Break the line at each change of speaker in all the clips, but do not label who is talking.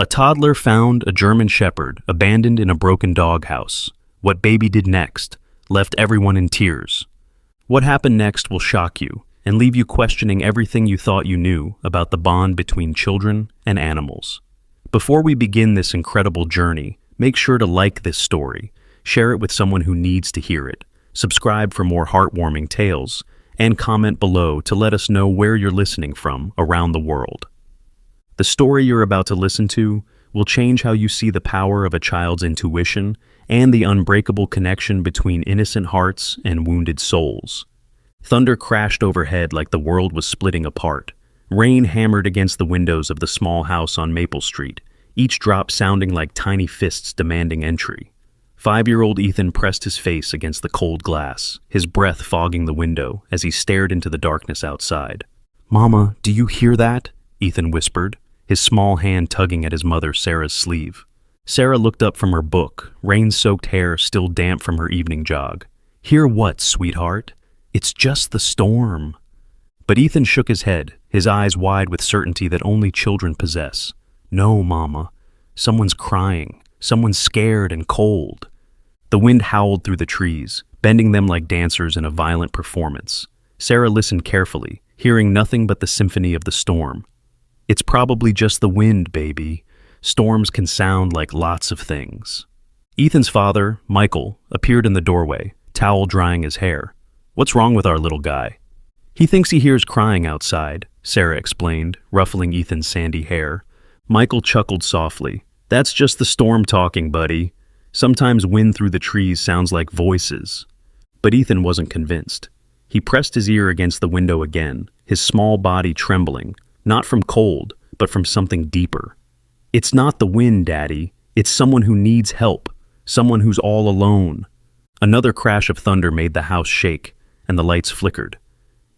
A toddler found a German shepherd abandoned in a broken doghouse. What baby did next left everyone in tears. What happened next will shock you and leave you questioning everything you thought you knew about the bond between children and animals. Before we begin this incredible journey, make sure to like this story, share it with someone who needs to hear it, subscribe for more heartwarming tales, and comment below to let us know where you're listening from around the world. The story you're about to listen to will change how you see the power of a child's intuition and the unbreakable connection between innocent hearts and wounded souls. Thunder crashed overhead like the world was splitting apart. Rain hammered against the windows of the small house on Maple Street, each drop sounding like tiny fists demanding entry. 5-year-old Ethan pressed his face against the cold glass, his breath fogging the window as he stared into the darkness outside. "Mama, do you hear that?" Ethan whispered, his small hand tugging at his mother Sarah's sleeve. Sarah looked up from her book, rain-soaked hair still damp from her evening jog. "Hear what, sweetheart? It's just the storm." But Ethan shook his head, his eyes wide with certainty that only children possess. "No, Mama. Someone's crying. Someone's scared and cold." The wind howled through the trees, bending them like dancers in a violent performance. Sarah listened carefully, hearing nothing but the symphony of the storm. "It's probably just the wind, baby. Storms can sound like lots of things." Ethan's father, Michael, appeared in the doorway, towel drying his hair. "What's wrong with our little guy?" "He thinks he hears crying outside," Sarah explained, ruffling Ethan's sandy hair. Michael chuckled softly. "That's just the storm talking, buddy. Sometimes wind through the trees sounds like voices." But Ethan wasn't convinced. He pressed his ear against the window again, his small body trembling, not from cold, but from something deeper. "It's not the wind, Daddy. It's someone who needs help, someone who's all alone." Another crash of thunder made the house shake, and the lights flickered.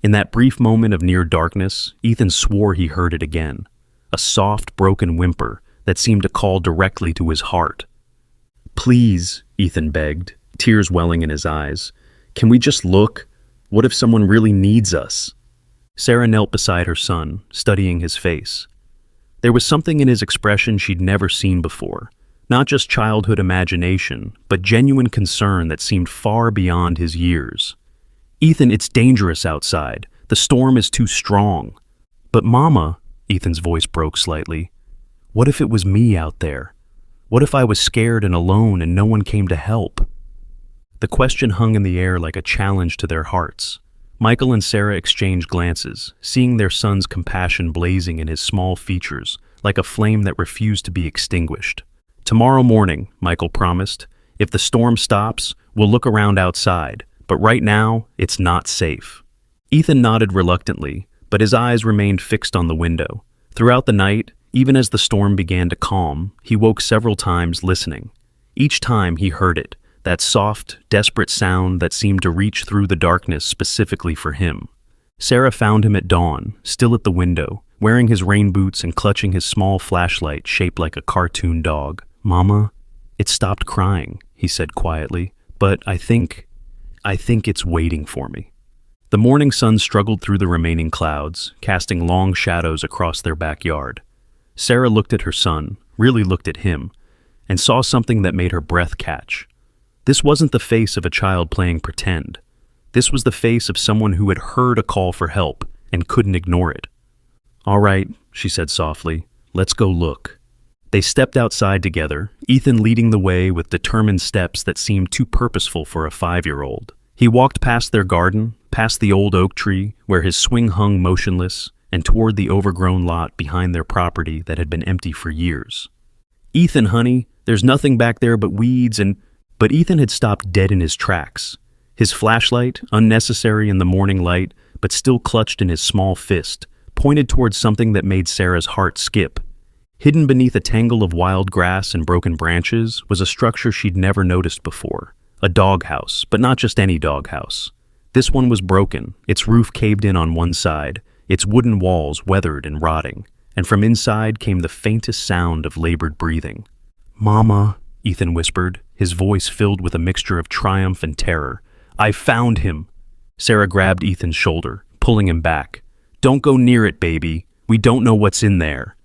In that brief moment of near darkness, Ethan swore he heard it again, a soft, broken whimper that seemed to call directly to his heart. "Please," Ethan begged, tears welling in his eyes. "Can we just look? What if someone really needs us?" Sarah knelt beside her son, studying his face. There was something in his expression she'd never seen before, not just childhood imagination, but genuine concern that seemed far beyond his years. "Ethan, it's dangerous outside. The storm is too strong." "But Mama," Ethan's voice broke slightly, "what if it was me out there? What if I was scared and alone and no one came to help?" The question hung in the air like a challenge to their hearts. Michael and Sarah exchanged glances, seeing their son's compassion blazing in his small features, like a flame that refused to be extinguished. "Tomorrow morning," Michael promised. "If the storm stops, we'll look around outside. But right now, it's not safe." Ethan nodded reluctantly, but his eyes remained fixed on the window. Throughout the night, even as the storm began to calm, he woke several times listening. Each time he heard it, that soft, desperate sound that seemed to reach through the darkness specifically for him. Sarah found him at dawn, still at the window, wearing his rain boots and clutching his small flashlight shaped like a cartoon dog. "Mama, it stopped crying," he said quietly, "but I think it's waiting for me." The morning sun struggled through the remaining clouds, casting long shadows across their backyard. Sarah looked at her son, really looked at him, and saw something that made her breath catch. This wasn't the face of a child playing pretend. This was the face of someone who had heard a call for help and couldn't ignore it. "All right," she said softly, "let's go look." They stepped outside together, Ethan leading the way with determined steps that seemed too purposeful for a 5-year-old. He walked past their garden, past the old oak tree, where his swing hung motionless, and toward the overgrown lot behind their property that had been empty for years. "Ethan, honey, there's nothing back there but weeds and—" But Ethan had stopped dead in his tracks. His flashlight, unnecessary in the morning light, but still clutched in his small fist, pointed towards something that made Sarah's heart skip. Hidden beneath a tangle of wild grass and broken branches was a structure she'd never noticed before. A doghouse, but not just any doghouse. This one was broken, its roof caved in on one side, its wooden walls weathered and rotting, and from inside came the faintest sound of labored breathing. "Mama," Ethan whispered, his voice filled with a mixture of triumph and terror. "I found him." Sarah grabbed Ethan's shoulder, pulling him back. "Don't go near it, baby. We don't know what's in there."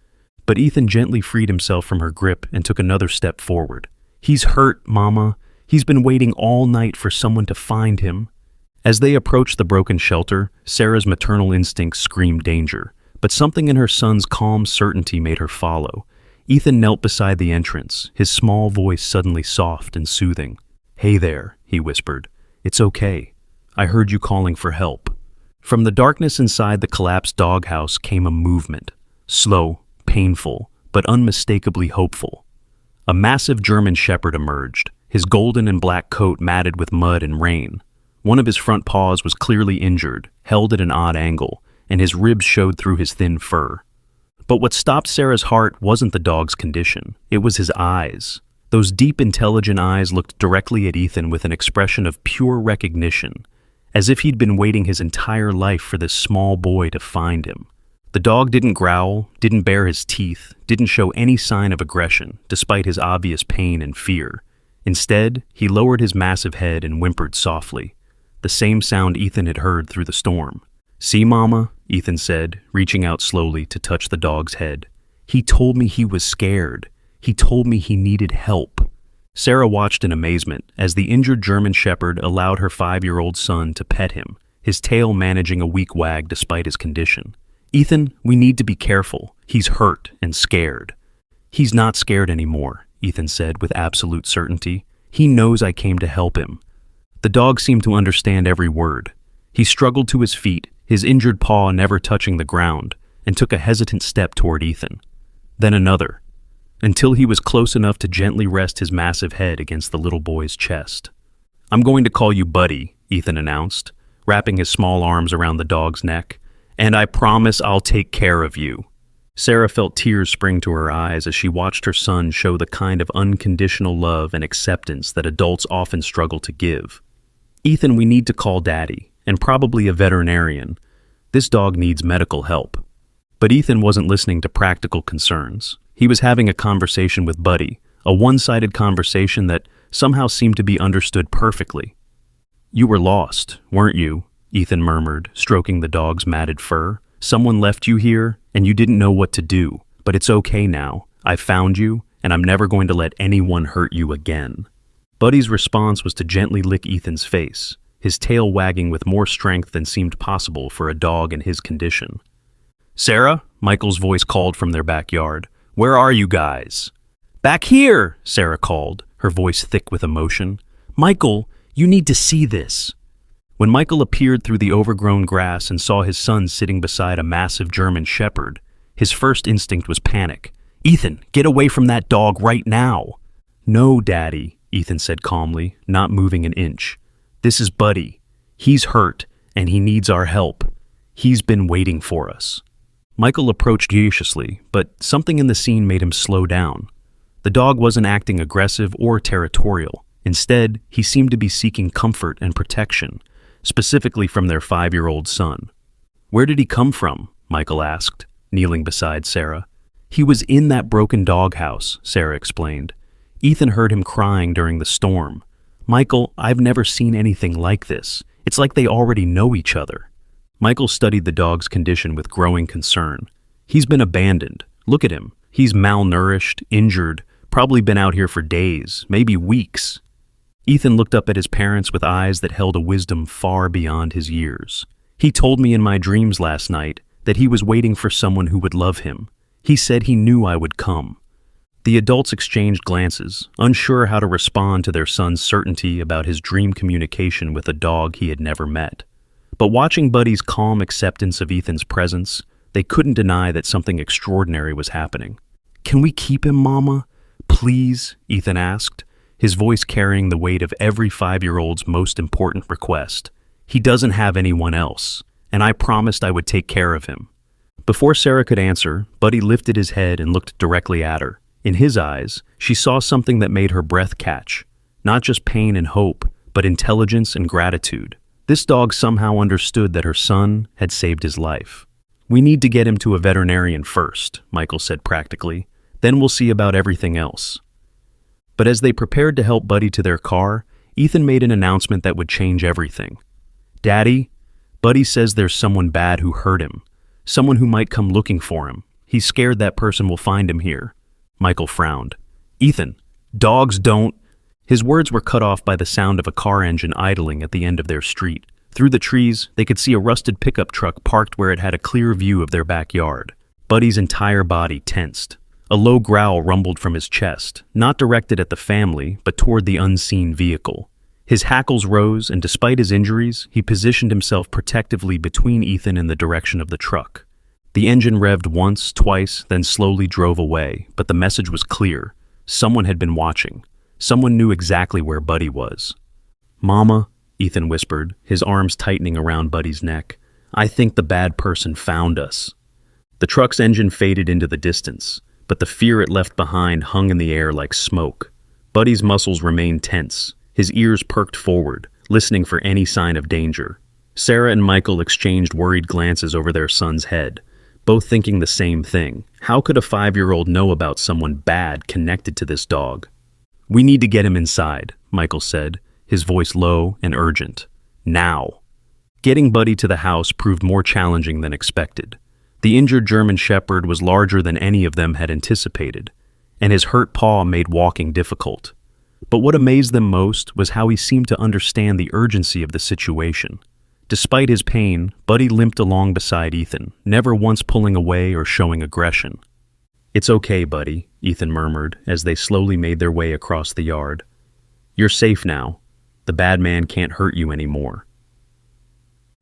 But Ethan gently freed himself from her grip and took another step forward. "He's hurt, Mama. He's been waiting all night for someone to find him." As they approached the broken shelter, Sarah's maternal instincts screamed danger, but something in her son's calm certainty made her follow. Ethan knelt beside the entrance, his small voice suddenly soft and soothing. "Hey there," he whispered. "It's okay. I heard you calling for help." From the darkness inside the collapsed doghouse came a movement, slow, painful, but unmistakably hopeful. A massive German shepherd emerged, his golden and black coat matted with mud and rain. One of his front paws was clearly injured, held at an odd angle, and his ribs showed through his thin fur. But what stopped Sarah's heart wasn't the dog's condition, it was his eyes. Those deep, intelligent eyes looked directly at Ethan with an expression of pure recognition, as if he'd been waiting his entire life for this small boy to find him. The dog didn't growl, didn't bare his teeth, didn't show any sign of aggression, despite his obvious pain and fear. Instead, he lowered his massive head and whimpered softly, the same sound Ethan had heard through the storm. "See, Mama," Ethan said, reaching out slowly to touch the dog's head. "He told me he was scared. He told me he needed help." Sarah watched in amazement as the injured German shepherd allowed her 5-year-old son to pet him, his tail managing a weak wag despite his condition. "Ethan, we need to be careful. He's hurt and scared." "He's not scared anymore," Ethan said with absolute certainty. "He knows I came to help him." The dog seemed to understand every word. He struggled to his feet, his injured paw never touching the ground, and took a hesitant step toward Ethan. Then another, until he was close enough to gently rest his massive head against the little boy's chest. "I'm going to call you Buddy," Ethan announced, wrapping his small arms around the dog's neck. "And I promise I'll take care of you." Sarah felt tears spring to her eyes as she watched her son show the kind of unconditional love and acceptance that adults often struggle to give. "Ethan, we need to call Daddy, and probably a veterinarian. This dog needs medical help." But Ethan wasn't listening to practical concerns. He was having a conversation with Buddy, a one-sided conversation that somehow seemed to be understood perfectly. "You were lost, weren't you?" Ethan murmured, stroking the dog's matted fur. "Someone left you here, and you didn't know what to do. But it's okay now. I found you, and I'm never going to let anyone hurt you again." Buddy's response was to gently lick Ethan's face, his tail wagging with more strength than seemed possible for a dog in his condition. "Sarah?" Michael's voice called from their backyard. "Where are you guys?" "Back here," Sarah called, her voice thick with emotion. "Michael, you need to see this." When Michael appeared through the overgrown grass and saw his son sitting beside a massive German shepherd, his first instinct was panic. "Ethan, get away from that dog right now." "No, Daddy," Ethan said calmly, not moving an inch. "This is Buddy. He's hurt, and he needs our help. He's been waiting for us." Michael approached cautiously, but something in the scene made him slow down. The dog wasn't acting aggressive or territorial. Instead, he seemed to be seeking comfort and protection, specifically from their 5-year-old son. "Where did he come from?" Michael asked, kneeling beside Sarah. "He was in that broken doghouse," Sarah explained. "Ethan heard him crying during the storm. Michael, I've never seen anything like this. It's like they already know each other." Michael studied the dog's condition with growing concern. "He's been abandoned. Look at him. He's malnourished, injured, probably been out here for days, maybe weeks." Ethan looked up at his parents with eyes that held a wisdom far beyond his years. "He told me in my dreams last night that he was waiting for someone who would love him. He said he knew I would come." The adults exchanged glances, unsure how to respond to their son's certainty about his dream communication with a dog he had never met. But watching Buddy's calm acceptance of Ethan's presence, they couldn't deny that something extraordinary was happening. "Can we keep him, Mama? Please?" Ethan asked, his voice carrying the weight of every 5-year-old's most important request. "He doesn't have anyone else, and I promised I would take care of him." Before Sarah could answer, Buddy lifted his head and looked directly at her. In his eyes, she saw something that made her breath catch. Not just pain and hope, but intelligence and gratitude. This dog somehow understood that her son had saved his life. "We need to get him to a veterinarian first," Michael said practically. "Then we'll see about everything else." But as they prepared to help Buddy to their car, Ethan made an announcement that would change everything. "Daddy, Buddy says there's someone bad who hurt him. Someone who might come looking for him. He's scared that person will find him here. Michael frowned. Ethan, dogs don't... His words were cut off by the sound of a car engine idling at the end of their street. Through the trees, they could see a rusted pickup truck parked where it had a clear view of their backyard. Buddy's entire body tensed. A low growl rumbled from his chest, not directed at the family, but toward the unseen vehicle. His hackles rose, and despite his injuries, he positioned himself protectively between Ethan and the direction of the truck. The engine revved once, twice, then slowly drove away, but the message was clear. Someone had been watching. Someone knew exactly where Buddy was. "Mama," Ethan whispered, his arms tightening around Buddy's neck, "I think the bad person found us." The truck's engine faded into the distance, but the fear it left behind hung in the air like smoke. Buddy's muscles remained tense, his ears perked forward, listening for any sign of danger. Sarah and Michael exchanged worried glances over their son's head, both thinking the same thing. How could a 5-year-old know about someone bad connected to this dog? "We need to get him inside," Michael said, his voice low and urgent. "Now." Getting Buddy to the house proved more challenging than expected. The injured German Shepherd was larger than any of them had anticipated, and his hurt paw made walking difficult. But what amazed them most was how he seemed to understand the urgency of the situation. Despite his pain, Buddy limped along beside Ethan, never once pulling away or showing aggression. "It's okay, Buddy," Ethan murmured as they slowly made their way across the yard. "You're safe now. The bad man can't hurt you anymore."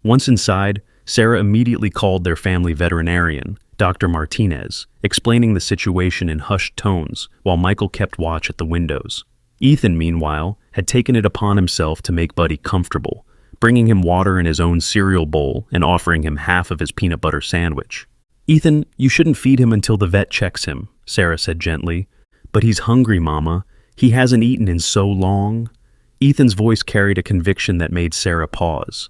Once inside, Sarah immediately called their family veterinarian, Dr. Martinez, explaining the situation in hushed tones while Michael kept watch at the windows. Ethan, meanwhile, had taken it upon himself to make Buddy comfortable, bringing him water in his own cereal bowl and offering him half of his peanut butter sandwich. "Ethan, you shouldn't feed him until the vet checks him," Sarah said gently. "But he's hungry, Mama. He hasn't eaten in so long." Ethan's voice carried a conviction that made Sarah pause.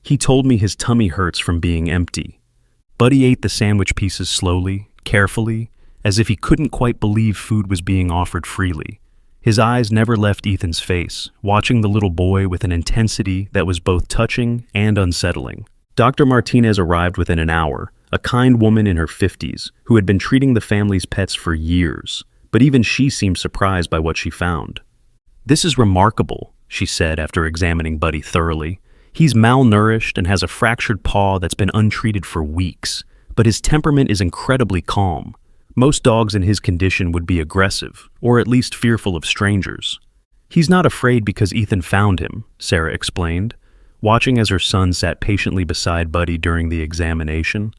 "He told me his tummy hurts from being empty." Buddy ate the sandwich pieces slowly, carefully, as if he couldn't quite believe food was being offered freely. His eyes never left Ethan's face, watching the little boy with an intensity that was both touching and unsettling. Dr. Martinez arrived within an hour, a kind woman in her 50s who had been treating the family's pets for years, but even she seemed surprised by what she found. "This is remarkable," she said after examining Buddy thoroughly. "He's malnourished and has a fractured paw that's been untreated for weeks, but his temperament is incredibly calm. Most dogs in his condition would be aggressive, or at least fearful of strangers. He's not afraid because Ethan found him," Sarah explained, watching as her son sat patiently beside Buddy during the examination.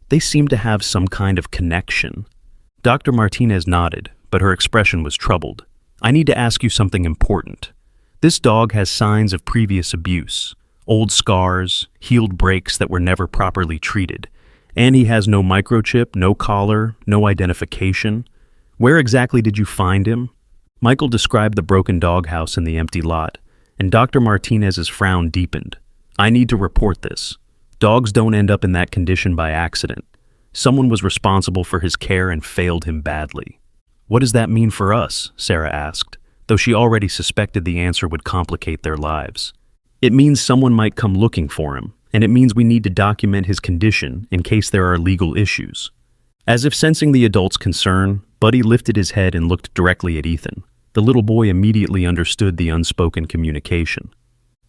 "They seemed to have some kind of connection." Dr. Martinez nodded, but her expression was troubled. "I need to ask you something important. This dog has signs of previous abuse, old scars, healed breaks that were never properly treated. And he has no microchip, no collar, no identification. Where exactly did you find him?" Michael described the broken doghouse in the empty lot, and Dr. Martinez's frown deepened. "I need to report this. Dogs don't end up in that condition by accident. Someone was responsible for his care and failed him badly." "What does that mean for us?" Sarah asked, though she already suspected the answer would complicate their lives. "It means someone might come looking for him, and it means we need to document his condition in case there are legal issues." As if sensing the adult's concern, Buddy lifted his head and looked directly at Ethan. The little boy immediately understood the unspoken communication.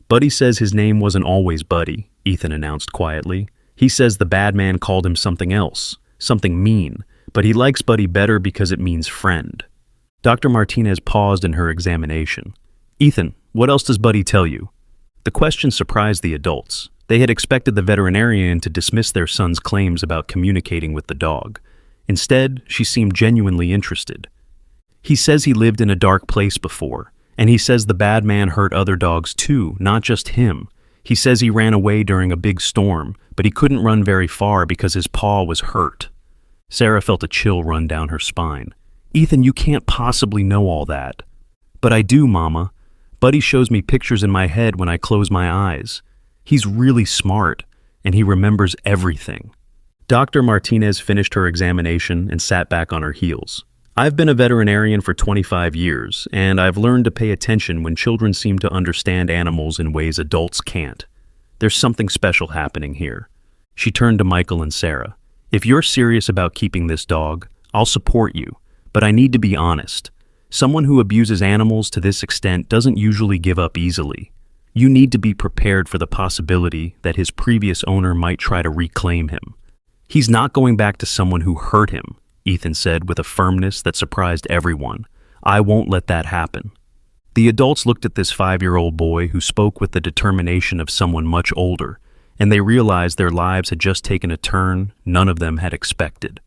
"Buddy says his name wasn't always Buddy," Ethan announced quietly. "He says the bad man called him something else, something mean, but he likes Buddy better because it means friend." Dr. Martinez paused in her examination. "Ethan, what else does Buddy tell you?" The question surprised the adults. They had expected the veterinarian to dismiss their son's claims about communicating with the dog. Instead, she seemed genuinely interested. "He says he lived in a dark place before, and he says the bad man hurt other dogs too, not just him. He says he ran away during a big storm, but he couldn't run very far because his paw was hurt." Sarah felt a chill run down her spine. "Ethan, you can't possibly know all that." "But I do, Mama. Buddy shows me pictures in my head when I close my eyes. He's really smart, and he remembers everything." Dr. Martinez finished her examination and sat back on her heels. "I've been a veterinarian for 25 years, and I've learned to pay attention when children seem to understand animals in ways adults can't. There's something special happening here." She turned to Michael and Sarah. If you're serious about keeping this dog, I'll support you, but I need to be honest. Someone who abuses animals to this extent doesn't usually give up easily. You need to be prepared for the possibility that his previous owner might try to reclaim him. He's not going back to someone who hurt him, Ethan said with a firmness that surprised everyone. I won't let that happen. The adults looked at this 5-year-old boy who spoke with the determination of someone much older, and they realized their lives had just taken a turn none of them had expected.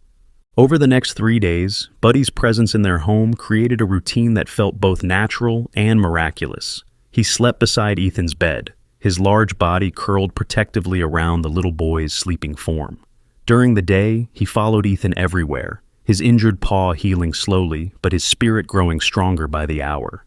Over the next 3 days, Buddy's presence in their home created a routine that felt both natural and miraculous. He slept beside Ethan's bed, his large body curled protectively around the little boy's sleeping form. During the day, he followed Ethan everywhere, his injured paw healing slowly, but his spirit growing stronger by the hour.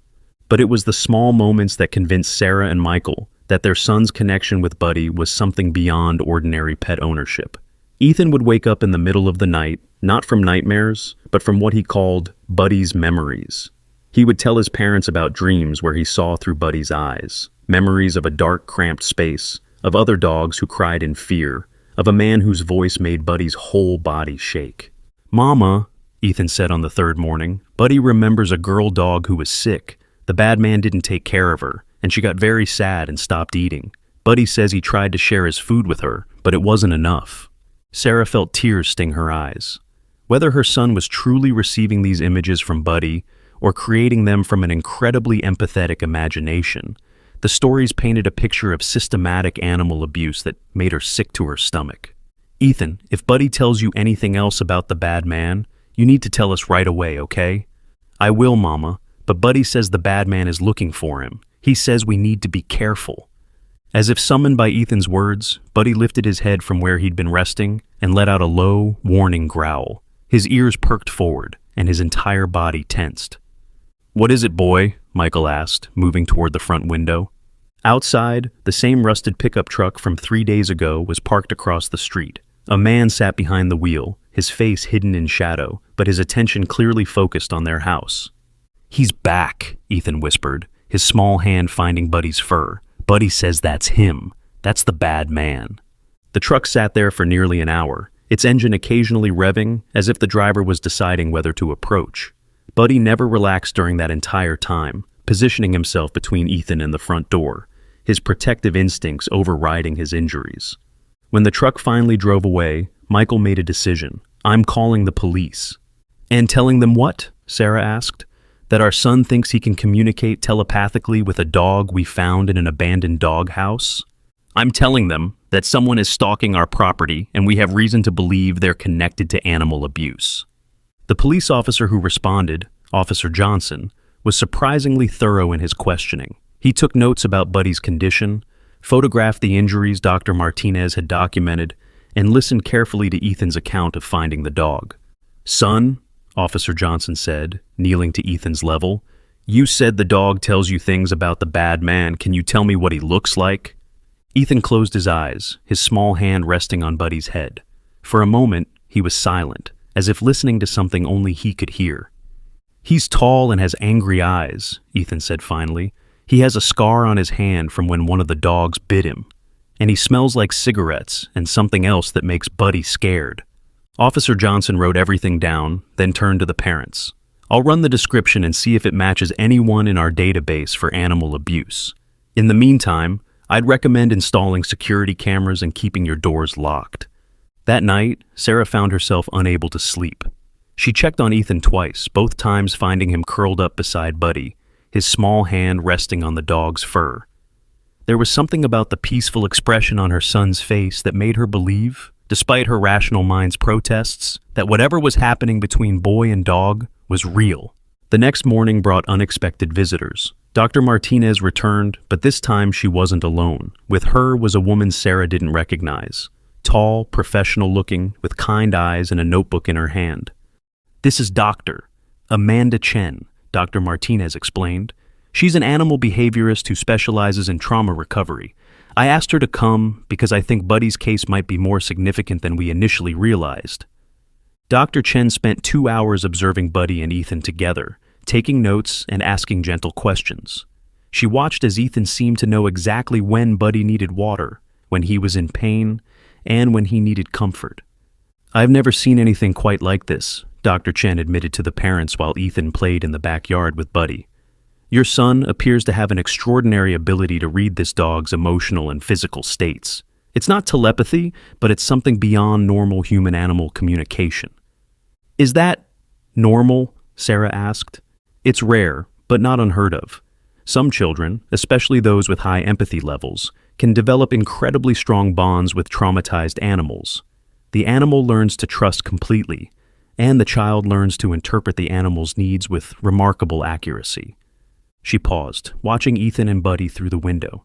But it was the small moments that convinced Sarah and Michael that their son's connection with Buddy was something beyond ordinary pet ownership. Ethan would wake up in the middle of the night, not from nightmares, but from what he called Buddy's memories. He would tell his parents about dreams where he saw through Buddy's eyes, memories of a dark, cramped space, of other dogs who cried in fear, of a man whose voice made Buddy's whole body shake. Mama, Ethan said on the third morning, Buddy remembers a girl dog who was sick. The bad man didn't take care of her, and she got very sad and stopped eating. Buddy says he tried to share his food with her, but it wasn't enough. Sarah felt tears sting her eyes. Whether her son was truly receiving these images from Buddy or creating them from an incredibly empathetic imagination, the stories painted a picture of systematic animal abuse that made her sick to her stomach. Ethan, if Buddy tells you anything else about the bad man, you need to tell us right away, okay? I will, Mama, but Buddy says the bad man is looking for him. He says we need to be careful. As if summoned by Ethan's words, Buddy lifted his head from where he'd been resting and let out a low, warning growl. His ears perked forward, and his entire body tensed. What is it, boy? Michael asked, moving toward the front window. Outside, the same rusted pickup truck from 3 days ago was parked across the street. A man sat behind the wheel, his face hidden in shadow, but his attention clearly focused on their house. He's back, Ethan whispered, his small hand finding Buddy's fur. Buddy says that's him. That's the bad man. The truck sat there for nearly an hour, its engine occasionally revving as if the driver was deciding whether to approach. Buddy never relaxed during that entire time, positioning himself between Ethan and the front door, his protective instincts overriding his injuries. When the truck finally drove away, Michael made a decision. I'm calling the police. And telling them what? Sarah asked. That our son thinks he can communicate telepathically with a dog we found in an abandoned doghouse? I'm telling them that someone is stalking our property and we have reason to believe they're connected to animal abuse. The police officer who responded, Officer Johnson, was surprisingly thorough in his questioning. He took notes about Buddy's condition, photographed the injuries Dr. Martinez had documented, and listened carefully to Ethan's account of finding the dog. Son, Officer Johnson said, kneeling to Ethan's level, you said the dog tells you things about the bad man. Can you tell me what he looks like? Ethan closed his eyes, his small hand resting on Buddy's head. For a moment, he was silent, as if listening to something only he could hear. He's tall and has angry eyes, Ethan said finally. He has a scar on his hand from when one of the dogs bit him. And he smells like cigarettes and something else that makes Buddy scared. Officer Johnson wrote everything down, then turned to the parents. I'll run the description and see if it matches anyone in our database for animal abuse. In the meantime, I'd recommend installing security cameras and keeping your doors locked. That night, Sarah found herself unable to sleep. She checked on Ethan twice, both times finding him curled up beside Buddy, his small hand resting on the dog's fur. There was something about the peaceful expression on her son's face that made her believe, despite her rational mind's protests, that whatever was happening between boy and dog was real. The next morning brought unexpected visitors. Dr. Martinez returned, but this time she wasn't alone. With her was a woman Sarah didn't recognize. Tall, professional-looking, with kind eyes and a notebook in her hand. This is Dr. Amanda Chen, Dr. Martinez explained. She's an animal behaviorist who specializes in trauma recovery. I asked her to come because I think Buddy's case might be more significant than we initially realized. Dr. Chen spent 2 hours observing Buddy and Ethan together, taking notes and asking gentle questions. She watched as Ethan seemed to know exactly when Buddy needed water, when he was in pain, and when he needed comfort. "I've never seen anything quite like this," Dr. Chen admitted to the parents while Ethan played in the backyard with Buddy. "Your son appears to have an extraordinary ability to read this dog's emotional and physical states. It's not telepathy, but it's something beyond normal human-animal communication." "Is that normal?" Sarah asked. "It's rare, but not unheard of. Some children, especially those with high empathy levels, can develop incredibly strong bonds with traumatized animals. The animal learns to trust completely, and the child learns to interpret the animal's needs with remarkable accuracy." She paused, watching Ethan and Buddy through the window.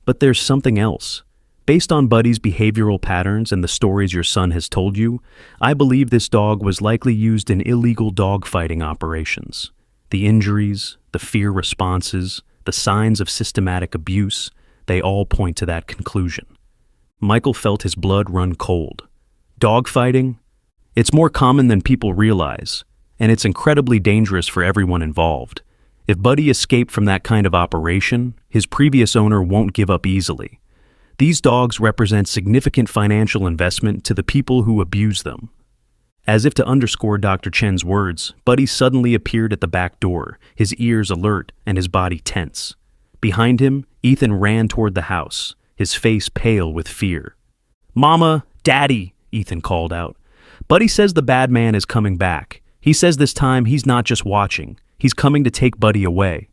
"But there's something else. Based on Buddy's behavioral patterns and the stories your son has told you, I believe this dog was likely used in illegal dogfighting operations. The injuries, the fear responses, the signs of systematic abuse, they all point to that conclusion." Michael felt his blood run cold. Dogfighting? It's more common than people realize, and it's incredibly dangerous for everyone involved. If Buddy escaped from that kind of operation, his previous owner won't give up easily. These dogs represent significant financial investment to the people who abuse them. As if to underscore Dr. Chen's words, Buddy suddenly appeared at the back door, his ears alert and his body tense. Behind him, Ethan ran toward the house, his face pale with fear. "Mama, Daddy," Ethan called out. "Buddy says the bad man is coming back. He says this time he's not just watching, he's coming to take Buddy away."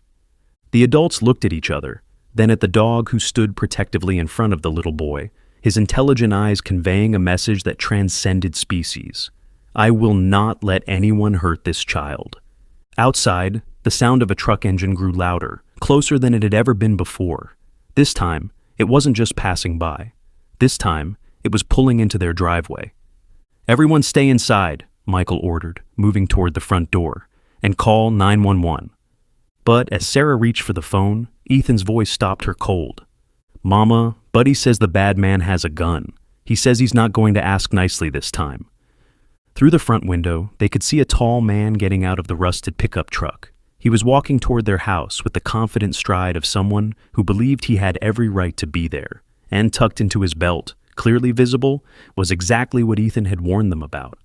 The adults looked at each other, then at the dog who stood protectively in front of the little boy, his intelligent eyes conveying a message that transcended species. "I will not let anyone hurt this child." Outside, the sound of a truck engine grew louder, closer than it had ever been before. This time, it wasn't just passing by. This time, it was pulling into their driveway. "Everyone stay inside," Michael ordered, moving toward the front door, "and call 911. But as Sarah reached for the phone, Ethan's voice stopped her cold. "Mama, Buddy says the bad man has a gun. He says he's not going to ask nicely this time." Through the front window, they could see a tall man getting out of the rusted pickup truck. He was walking toward their house with the confident stride of someone who believed he had every right to be there, and tucked into his belt, clearly visible, was exactly what Ethan had warned them about.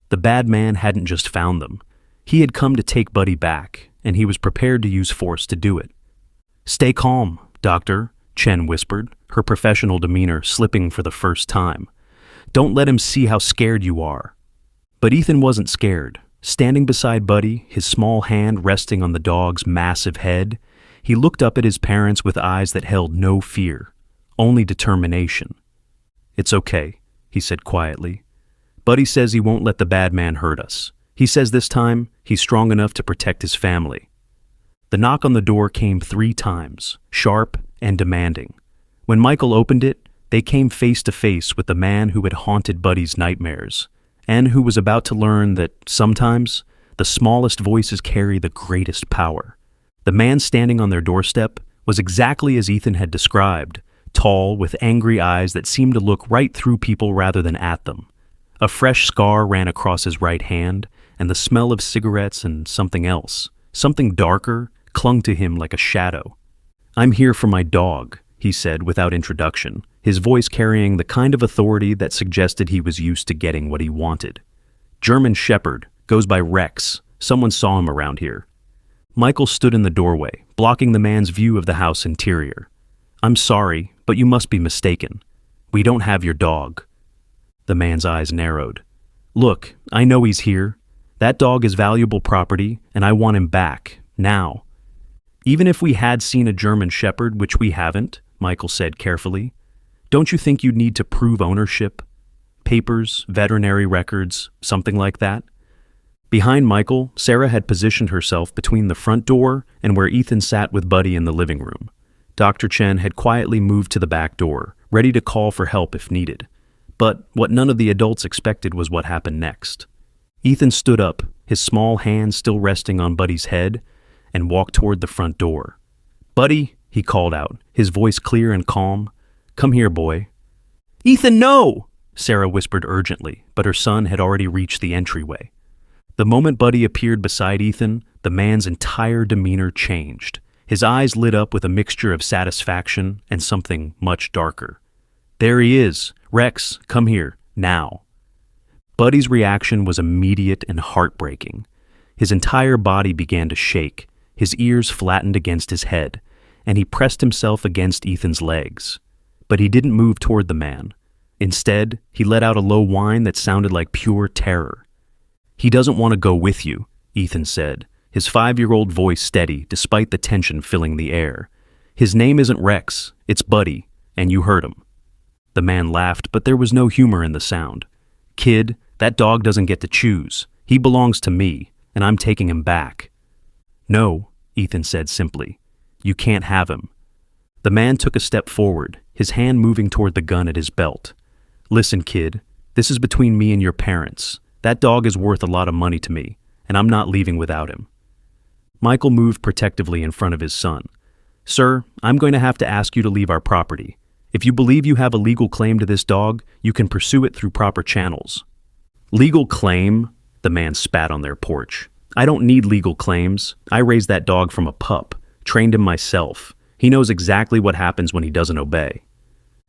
The bad man hadn't just found them. He had come to take Buddy back, and he was prepared to use force to do it. "Stay calm, Doctor," Chen whispered, her professional demeanor slipping for the first time. "Don't let him see how scared you are." But Ethan wasn't scared. Standing beside Buddy, his small hand resting on the dog's massive head, he looked up at his parents with eyes that held no fear, only determination. "It's okay," he said quietly. "Buddy says he won't let the bad man hurt us. He says this time he's strong enough to protect his family." The knock on the door came 3 times, sharp and demanding. When Michael opened it, they came face to face with the man who had haunted Buddy's nightmares, and who was about to learn that sometimes the smallest voices carry the greatest power. The man standing on their doorstep was exactly as Ethan had described, tall, with angry eyes that seemed to look right through people rather than at them. A fresh scar ran across his right hand, and the smell of cigarettes and something else, something darker, clung to him like a shadow. "I'm here for my dog," he said without introduction, his voice carrying the kind of authority that suggested he was used to getting what he wanted. "German Shepherd, goes by Rex. Someone saw him around here." Michael stood in the doorway, blocking the man's view of the house interior. "I'm sorry, but you must be mistaken. We don't have your dog." The man's eyes narrowed. "Look, I know he's here. That dog is valuable property, and I want him back, now." "Even if we had seen a German Shepherd, which we haven't," Michael said carefully, "don't you think you'd need to prove ownership? Papers, veterinary records, something like that?" Behind Michael, Sarah had positioned herself between the front door and where Ethan sat with Buddy in the living room. Dr. Chen had quietly moved to the back door, ready to call for help if needed. But what none of the adults expected was what happened next. Ethan stood up, his small hand still resting on Buddy's head, and walked toward the front door. "Buddy," he called out, his voice clear and calm. "Come here, boy." "Ethan, no!" Sarah whispered urgently, but her son had already reached the entryway. The moment Buddy appeared beside Ethan, the man's entire demeanor changed. His eyes lit up with a mixture of satisfaction and something much darker. "There he is. Rex, come here, now." Buddy's reaction was immediate and heartbreaking. His entire body began to shake, his ears flattened against his head, and he pressed himself against Ethan's legs. But he didn't move toward the man. Instead, he let out a low whine that sounded like pure terror. "He doesn't want to go with you," Ethan said, his 5-year-old voice steady despite the tension filling the air. "His name isn't Rex, it's Buddy, and you heard him." The man laughed, but there was no humor in the sound. "Kid, that dog doesn't get to choose. He belongs to me, and I'm taking him back." "No," Ethan said simply. "You can't have him." The man took a step forward, his hand moving toward the gun at his belt. "Listen, kid, this is between me and your parents. That dog is worth a lot of money to me, and I'm not leaving without him." Michael moved protectively in front of his son. "Sir, I'm going to have to ask you to leave our property. If you believe you have a legal claim to this dog, you can pursue it through proper channels." "Legal claim?" The man spat on their porch. "I don't need legal claims. I raised that dog from a pup, trained him myself. He knows exactly what happens when he doesn't obey."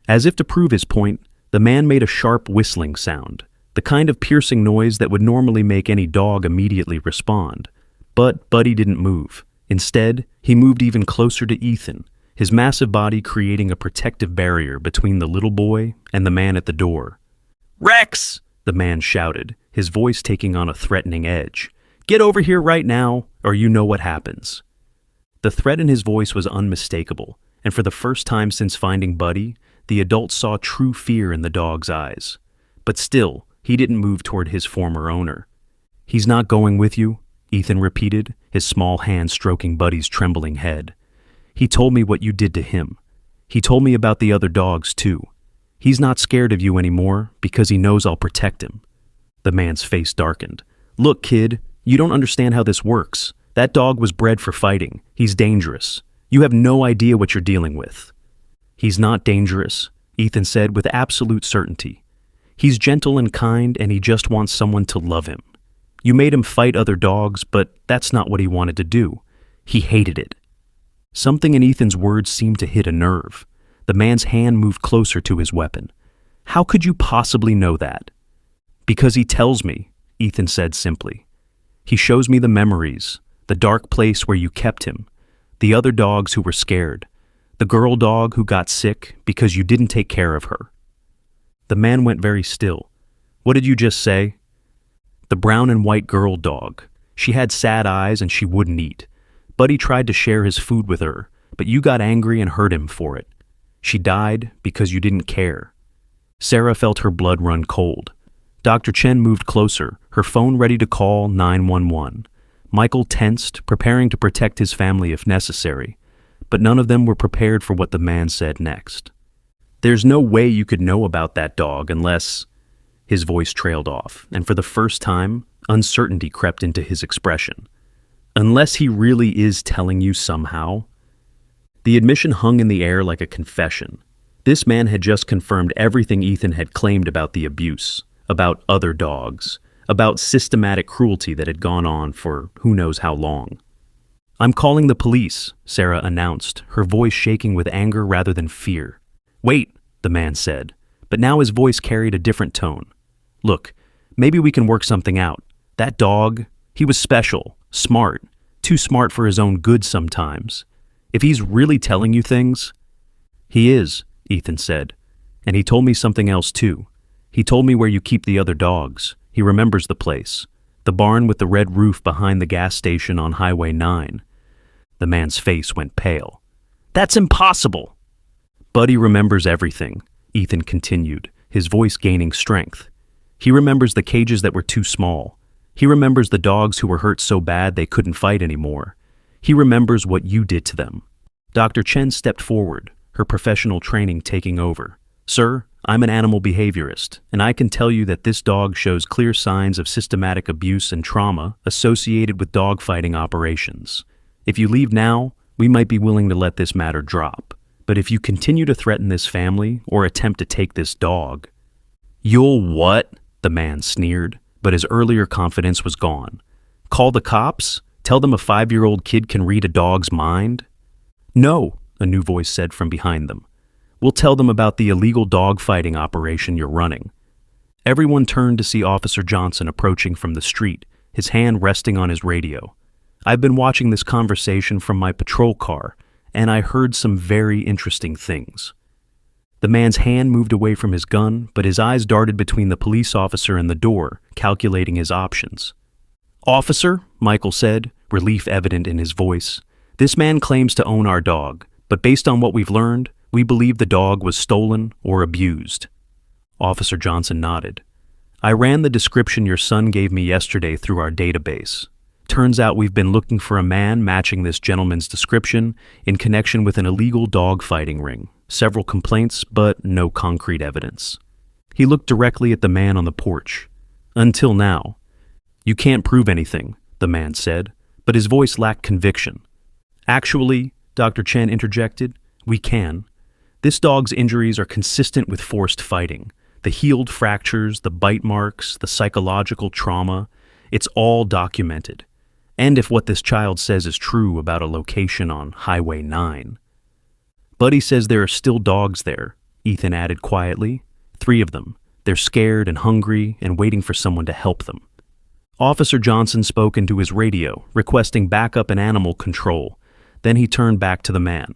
As if to prove his point, the man made a sharp whistling sound, the kind of piercing noise that would normally make any dog immediately respond. But Buddy didn't move. Instead, he moved even closer to Ethan, his massive body creating a protective barrier between the little boy and the man at the door. "Rex!" the man shouted, his voice taking on a threatening edge. "Get over here right now, or you know what happens." The threat in his voice was unmistakable, and for the first time since finding Buddy, the adult saw true fear in the dog's eyes. But still, he didn't move toward his former owner. "He's not going with you?" Ethan repeated, his small hand stroking Buddy's trembling head. "He told me what you did to him. He told me about the other dogs, too. He's not scared of you anymore because he knows I'll protect him." The man's face darkened. "Look, kid, you don't understand how this works. That dog was bred for fighting. He's dangerous. You have no idea what you're dealing with." "He's not dangerous," Ethan said with absolute certainty. "He's gentle and kind, and he just wants someone to love him. You made him fight other dogs, but that's not what he wanted to do. He hated it." Something in Ethan's words seemed to hit a nerve. The man's hand moved closer to his weapon. "How could you possibly know that?" "Because he tells me," Ethan said simply. "He shows me the memories, the dark place where you kept him, the other dogs who were scared, the girl dog who got sick because you didn't take care of her." The man went very still. "What did you just say?" "The brown and white girl dog. She had sad eyes and she wouldn't eat. Buddy tried to share his food with her, but you got angry and hurt him for it. She died because you didn't care." Sarah felt her blood run cold. Dr. Chen moved closer, her phone ready to call 911. Michael tensed, preparing to protect his family if necessary, but none of them were prepared for what the man said next. "There's no way you could know about that dog unless—" His voice trailed off, and for the first time, uncertainty crept into his expression. "Unless he really is telling you somehow?" The admission hung in the air like a confession. This man had just confirmed everything Ethan had claimed about the abuse, about other dogs, about systematic cruelty that had gone on for who knows how long. "I'm calling the police," Sarah announced, her voice shaking with anger rather than fear. "Wait," the man said, but now his voice carried a different tone. "Look, maybe we can work something out. That dog, he was special, smart, too smart for his own good sometimes. If he's really telling you things—" "He is," Ethan said, "and he told me something else too. He told me where you keep the other dogs. He remembers the place. The barn with the red roof behind the gas station on Highway 9. The man's face went pale. "That's impossible!" "Buddy remembers everything," Ethan continued, his voice gaining strength. "He remembers the cages that were too small. He remembers the dogs who were hurt so bad they couldn't fight anymore. He remembers what you did to them." Dr. Chen stepped forward, her professional training taking over. "Sir, I'm an animal behaviorist, and I can tell you that this dog shows clear signs of systematic abuse and trauma associated with dogfighting operations. If you leave now, we might be willing to let this matter drop. But if you continue to threaten this family or attempt to take this dog—" "You'll what?" the man sneered, but his earlier confidence was gone. "Call the cops? Tell them a 5-year-old kid can read a dog's mind?" "No," a new voice said from behind them. "We'll tell them about the illegal dogfighting operation you're running." Everyone turned to see Officer Johnson approaching from the street, his hand resting on his radio. I've been watching this conversation from my patrol car, and I heard some very interesting things. The man's hand moved away from his gun, but his eyes darted between the police officer and the door, calculating his options. "Officer," Michael said, relief evident in his voice, "this man claims to own our dog, but based on what we've learned, we believe the dog was stolen or abused." Officer Johnson nodded. "I ran the description your son gave me yesterday through our database. Turns out we've been looking for a man matching this gentleman's description in connection with an illegal dog fighting ring. Several complaints, but no concrete evidence." He looked directly at the man on the porch. "Until now." "You can't prove anything," the man said, but his voice lacked conviction. "Actually," Dr. Chen interjected, "we can. This dog's injuries are consistent with forced fighting. The healed fractures, the bite marks, the psychological trauma, it's all documented. And if what this child says is true about a location on Highway 9. "Buddy says there are still dogs there," Ethan added quietly. "3 of them. They're scared and hungry and waiting for someone to help them." Officer Johnson spoke into his radio, requesting backup and animal control. Then he turned back to the man.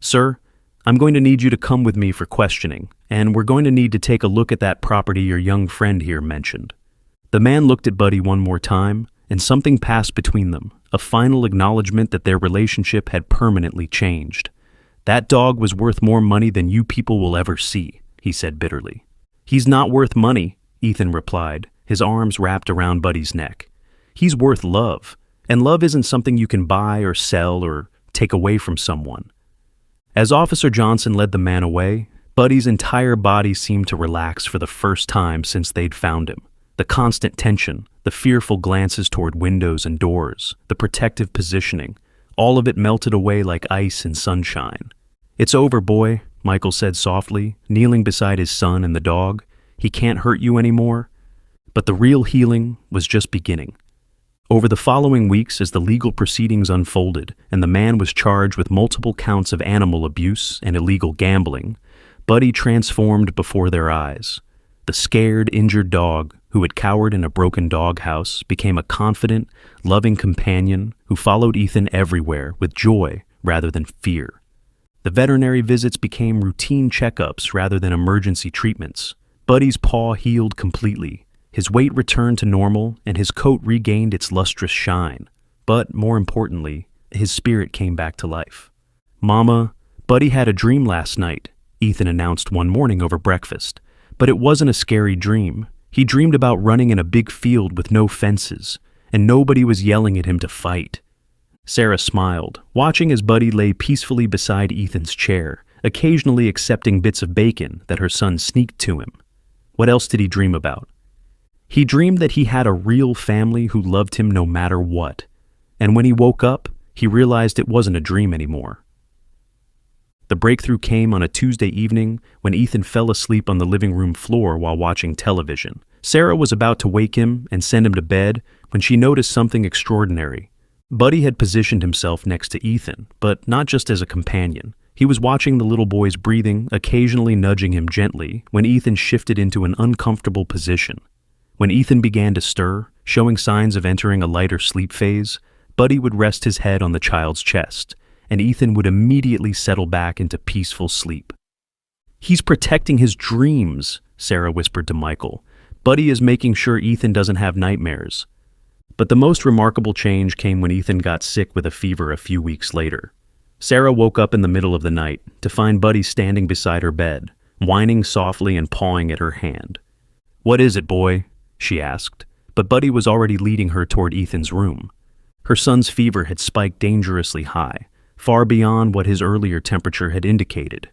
"Sir, I'm going to need you to come with me for questioning, and we're going to need to take a look at that property your young friend here mentioned." The man looked at Buddy one more time, and something passed between them, a final acknowledgement that their relationship had permanently changed. "That dog was worth more money than you people will ever see," he said bitterly. "He's not worth money," Ethan replied, his arms wrapped around Buddy's neck. "He's worth love, and love isn't something you can buy or sell or take away from someone." As Officer Johnson led the man away, Buddy's entire body seemed to relax for the first time since they'd found him. The constant tension, the fearful glances toward windows and doors, the protective positioning, all of it melted away like ice in sunshine. "It's over, boy," Michael said softly, kneeling beside his son and the dog. "He can't hurt you anymore." But the real healing was just beginning. Over the following weeks, as the legal proceedings unfolded and the man was charged with multiple counts of animal abuse and illegal gambling, Buddy transformed before their eyes. The scared, injured dog who had cowered in a broken doghouse became a confident, loving companion who followed Ethan everywhere with joy rather than fear. The veterinary visits became routine checkups rather than emergency treatments. Buddy's paw healed completely. His weight returned to normal, and his coat regained its lustrous shine. But, more importantly, his spirit came back to life. "Mama, Buddy had a dream last night," Ethan announced one morning over breakfast. But it wasn't a scary dream. He dreamed about running in a big field with no fences, and nobody was yelling at him to fight. Sarah smiled, watching as Buddy lay peacefully beside Ethan's chair, occasionally accepting bits of bacon that her son sneaked to him. What else did he dream about? He dreamed that he had a real family who loved him no matter what. And when he woke up, he realized it wasn't a dream anymore. The breakthrough came on a Tuesday evening when Ethan fell asleep on the living room floor while watching television. Sarah was about to wake him and send him to bed when she noticed something extraordinary. Buddy had positioned himself next to Ethan, but not just as a companion. He was watching the little boy's breathing, occasionally nudging him gently when Ethan shifted into an uncomfortable position. When Ethan began to stir, showing signs of entering a lighter sleep phase, Buddy would rest his head on the child's chest, and Ethan would immediately settle back into peaceful sleep. "He's protecting his dreams," Sarah whispered to Michael. "Buddy is making sure Ethan doesn't have nightmares." But the most remarkable change came when Ethan got sick with a fever a few weeks later. Sarah woke up in the middle of the night to find Buddy standing beside her bed, whining softly and pawing at her hand. "What is it, boy?" she asked, but Buddy was already leading her toward Ethan's room. Her son's fever had spiked dangerously high, far beyond what his earlier temperature had indicated.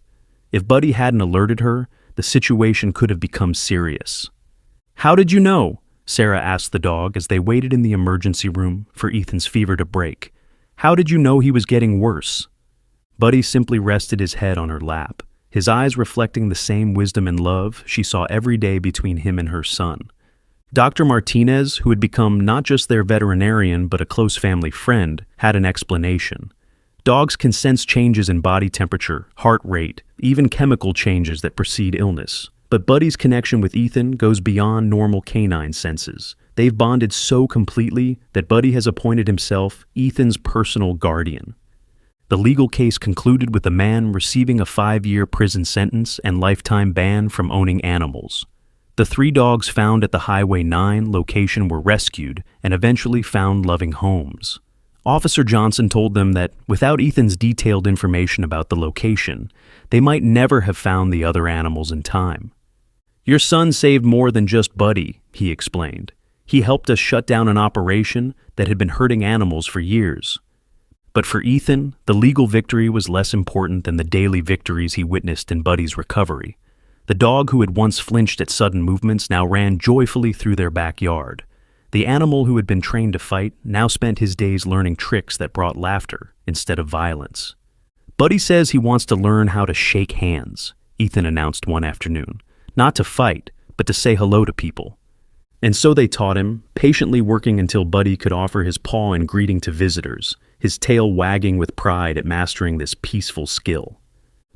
If Buddy hadn't alerted her, the situation could have become serious. "How did you know?" Sarah asked the dog as they waited in the emergency room for Ethan's fever to break. "How did you know he was getting worse?" Buddy simply rested his head on her lap, his eyes reflecting the same wisdom and love she saw every day between him and her son. Dr. Martinez, who had become not just their veterinarian but a close family friend, had an explanation. Dogs can sense changes in body temperature, heart rate, even chemical changes that precede illness. But Buddy's connection with Ethan goes beyond normal canine senses. They've bonded so completely that Buddy has appointed himself Ethan's personal guardian. The legal case concluded with the man receiving a 5-year prison sentence and lifetime ban from owning animals. The 3 dogs found at the Highway 9 location were rescued and eventually found loving homes. Officer Johnson told them that without Ethan's detailed information about the location, they might never have found the other animals in time. "Your son saved more than just Buddy," he explained. "He helped us shut down an operation that had been hurting animals for years." But for Ethan, the legal victory was less important than the daily victories he witnessed in Buddy's recovery. The dog who had once flinched at sudden movements now ran joyfully through their backyard. The animal who had been trained to fight now spent his days learning tricks that brought laughter instead of violence. "Buddy says he wants to learn how to shake hands," Ethan announced one afternoon. "Not to fight, but to say hello to people." And so they taught him, patiently working until Buddy could offer his paw in greeting to visitors, his tail wagging with pride at mastering this peaceful skill.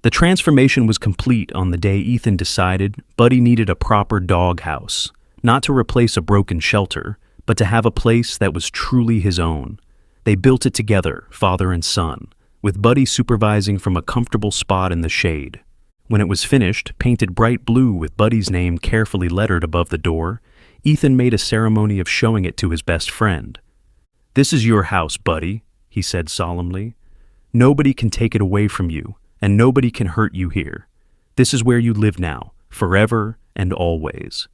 The transformation was complete on the day Ethan decided Buddy needed a proper dog house, not to replace a broken shelter, but to have a place that was truly his own. They built it together, father and son, with Buddy supervising from a comfortable spot in the shade. When it was finished, painted bright blue with Buddy's name carefully lettered above the door, Ethan made a ceremony of showing it to his best friend. "This is your house, Buddy," he said solemnly. "Nobody can take it away from you, and nobody can hurt you here. This is where you live now, forever and always."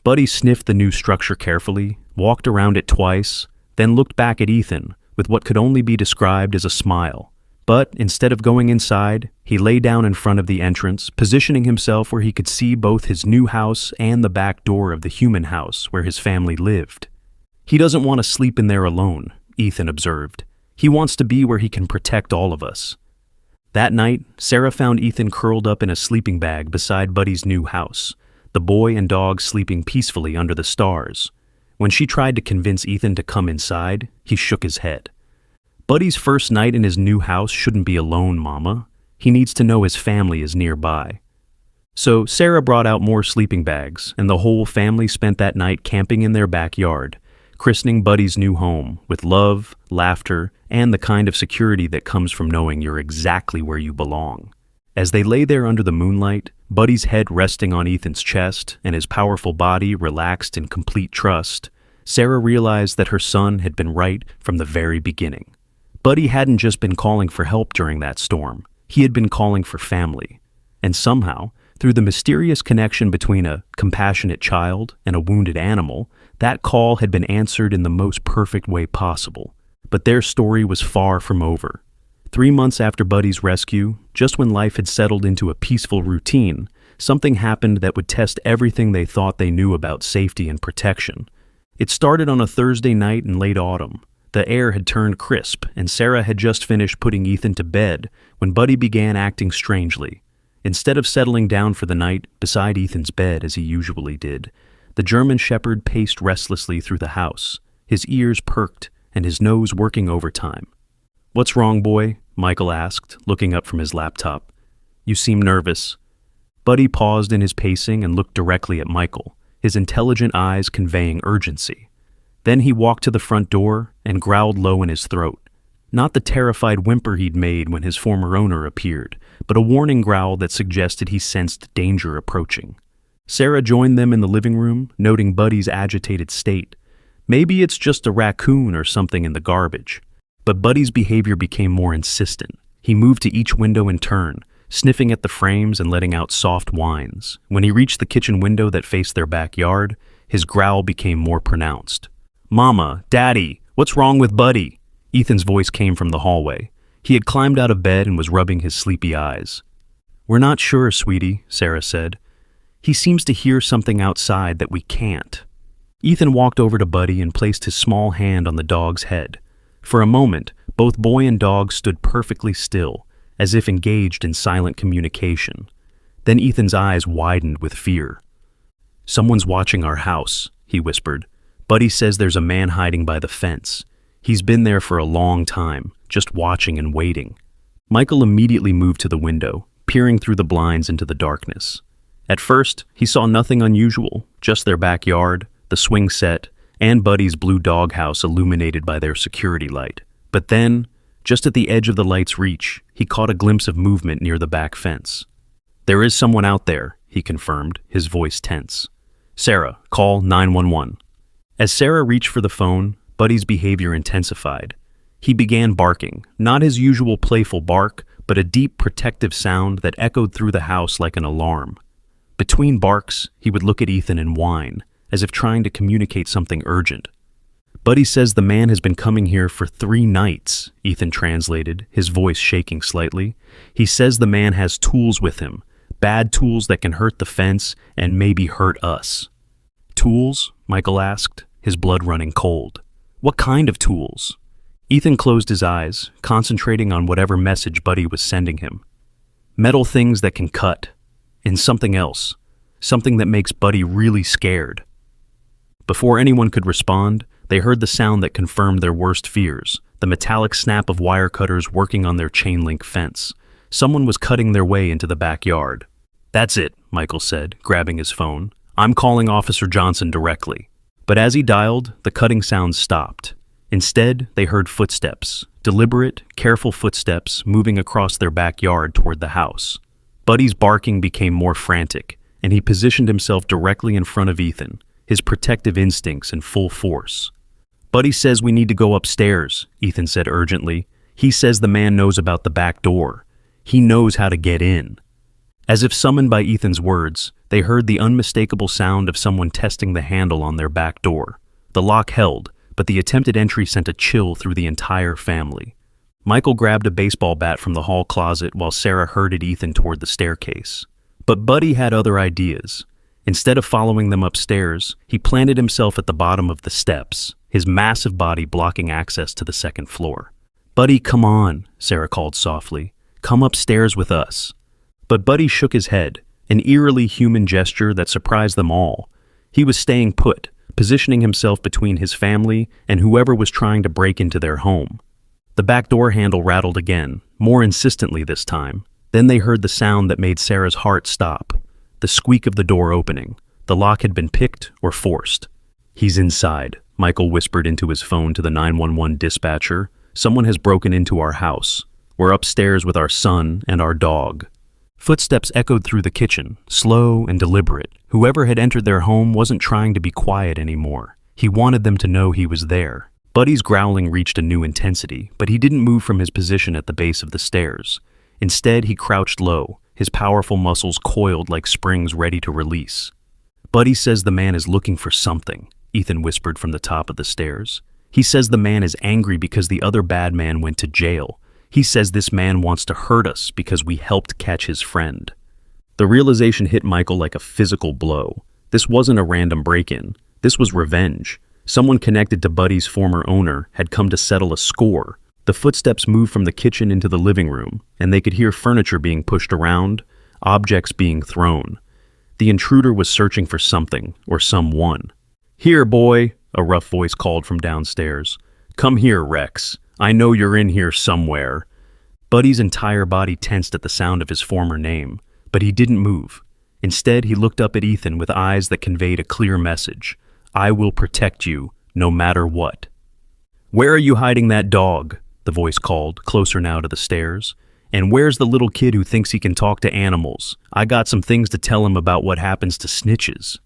Buddy sniffed the new structure carefully, walked around it twice, then looked back at Ethan with what could only be described as a smile. But instead of going inside, he lay down in front of the entrance, positioning himself where he could see both his new house and the back door of the human house where his family lived. "He doesn't want to sleep in there alone," Ethan observed. "He wants to be where he can protect all of us." That night, Sarah found Ethan curled up in a sleeping bag beside Buddy's new house, the boy and dog sleeping peacefully under the stars. When she tried to convince Ethan to come inside, he shook his head. "Buddy's first night in his new house shouldn't be alone, Mama. He needs to know his family is nearby." So Sarah brought out more sleeping bags, and the whole family spent that night camping in their backyard, christening Buddy's new home with love, laughter, and the kind of security that comes from knowing you're exactly where you belong. As they lay there under the moonlight, Buddy's head resting on Ethan's chest and his powerful body relaxed in complete trust, Sarah realized that her son had been right from the very beginning. Buddy hadn't just been calling for help during that storm. He had been calling for family. And somehow, through the mysterious connection between a compassionate child and a wounded animal, that call had been answered in the most perfect way possible. But their story was far from over. 3 months after Buddy's rescue, just when life had settled into a peaceful routine, something happened that would test everything they thought they knew about safety and protection. It started on a Thursday night in late autumn. The air had turned crisp, and Sarah had just finished putting Ethan to bed when Buddy began acting strangely. Instead of settling down for the night beside Ethan's bed as he usually did, the German Shepherd paced restlessly through the house, his ears perked and his nose working overtime. "What's wrong, boy?" Michael asked, looking up from his laptop. "You seem nervous." Buddy paused in his pacing and looked directly at Michael, his intelligent eyes conveying urgency. Then he walked to the front door and growled low in his throat. Not the terrified whimper he'd made when his former owner appeared, but a warning growl that suggested he sensed danger approaching. Sarah joined them in the living room, noting Buddy's agitated state. Maybe it's just a raccoon or something in the garbage. But Buddy's behavior became more insistent. He moved to each window in turn, sniffing at the frames and letting out soft whines. When he reached the kitchen window that faced their backyard, his growl became more pronounced. "Mama, Daddy, what's wrong with Buddy?" Ethan's voice came from the hallway. He had climbed out of bed and was rubbing his sleepy eyes. "We're not sure, sweetie," Sarah said. "He seems to hear something outside that we can't." Ethan walked over to Buddy and placed his small hand on the dog's head. For a moment, both boy and dog stood perfectly still, as if engaged in silent communication. Then Ethan's eyes widened with fear. "Someone's watching our house," he whispered. "Buddy says there's a man hiding by the fence. He's been there for a long time, just watching and waiting." Michael immediately moved to the window, peering through the blinds into the darkness. At first, he saw nothing unusual, just their backyard, the swing set, and Buddy's blue doghouse illuminated by their security light. But then, just at the edge of the light's reach, he caught a glimpse of movement near the back fence. "There is someone out there," he confirmed, his voice tense. "Sarah, call 911. As Sarah reached for the phone, Buddy's behavior intensified. He began barking, not his usual playful bark, but a deep, protective sound that echoed through the house like an alarm. Between barks, he would look at Ethan and whine, as if trying to communicate something urgent. "Buddy says the man has been coming here for 3 nights, Ethan translated, his voice shaking slightly. "He says the man has tools with him, bad tools that can hurt the fence and maybe hurt us." "Tools?" Michael asked, his blood running cold. "What kind of tools?" Ethan closed his eyes, concentrating on whatever message Buddy was sending him. "Metal things that can cut. And something else. Something that makes Buddy really scared." Before anyone could respond, they heard the sound that confirmed their worst fears, the metallic snap of wire cutters working on their chain-link fence. Someone was cutting their way into the backyard. "That's it," Michael said, grabbing his phone. "I'm calling Officer Johnson directly." But as he dialed, the cutting sounds stopped. Instead, they heard footsteps, deliberate, careful footsteps moving across their backyard toward the house. Buddy's barking became more frantic, and he positioned himself directly in front of Ethan, his protective instincts in full force. "Buddy says we need to go upstairs," Ethan said urgently. "He says the man knows about the back door. He knows how to get in." As if summoned by Ethan's words, they heard the unmistakable sound of someone testing the handle on their back door. The lock held, but the attempted entry sent a chill through the entire family. Michael grabbed a baseball bat from the hall closet while Sarah herded Ethan toward the staircase. But Buddy had other ideas. Instead of following them upstairs, he planted himself at the bottom of the steps, his massive body blocking access to the second floor. "Buddy, come on," Sarah called softly. "Come upstairs with us." But Buddy shook his head, an eerily human gesture that surprised them all. He was staying put, positioning himself between his family and whoever was trying to break into their home. The back door handle rattled again, more insistently this time. Then they heard the sound that made Sarah's heart stop. The squeak of the door opening. The lock had been picked or forced. "He's inside," Michael whispered into his phone to the 911 dispatcher. "Someone has broken into our house. We're upstairs with our son and our dog." Footsteps echoed through the kitchen, slow and deliberate. Whoever had entered their home wasn't trying to be quiet anymore. He wanted them to know he was there. Buddy's growling reached a new intensity, but he didn't move from his position at the base of the stairs. Instead, he crouched low, his powerful muscles coiled like springs ready to release. "Buddy says the man is looking for something," Ethan whispered from the top of the stairs. "He says the man is angry because the other bad man went to jail. He says this man wants to hurt us because we helped catch his friend." The realization hit Michael like a physical blow. This wasn't a random break-in. This was revenge. Someone connected to Buddy's former owner had come to settle a score. The footsteps moved from the kitchen into the living room, and they could hear furniture being pushed around, objects being thrown. The intruder was searching for something, or someone. "Here, boy," a rough voice called from downstairs. "Come here, Rex. I know you're in here somewhere." Buddy's entire body tensed at the sound of his former name, but he didn't move. Instead, he looked up at Ethan with eyes that conveyed a clear message. "I will protect you, no matter what." "Where are you hiding that dog?" the voice called, closer now to the stairs. "And where's the little kid who thinks he can talk to animals? I got some things to tell him about what happens to snitches."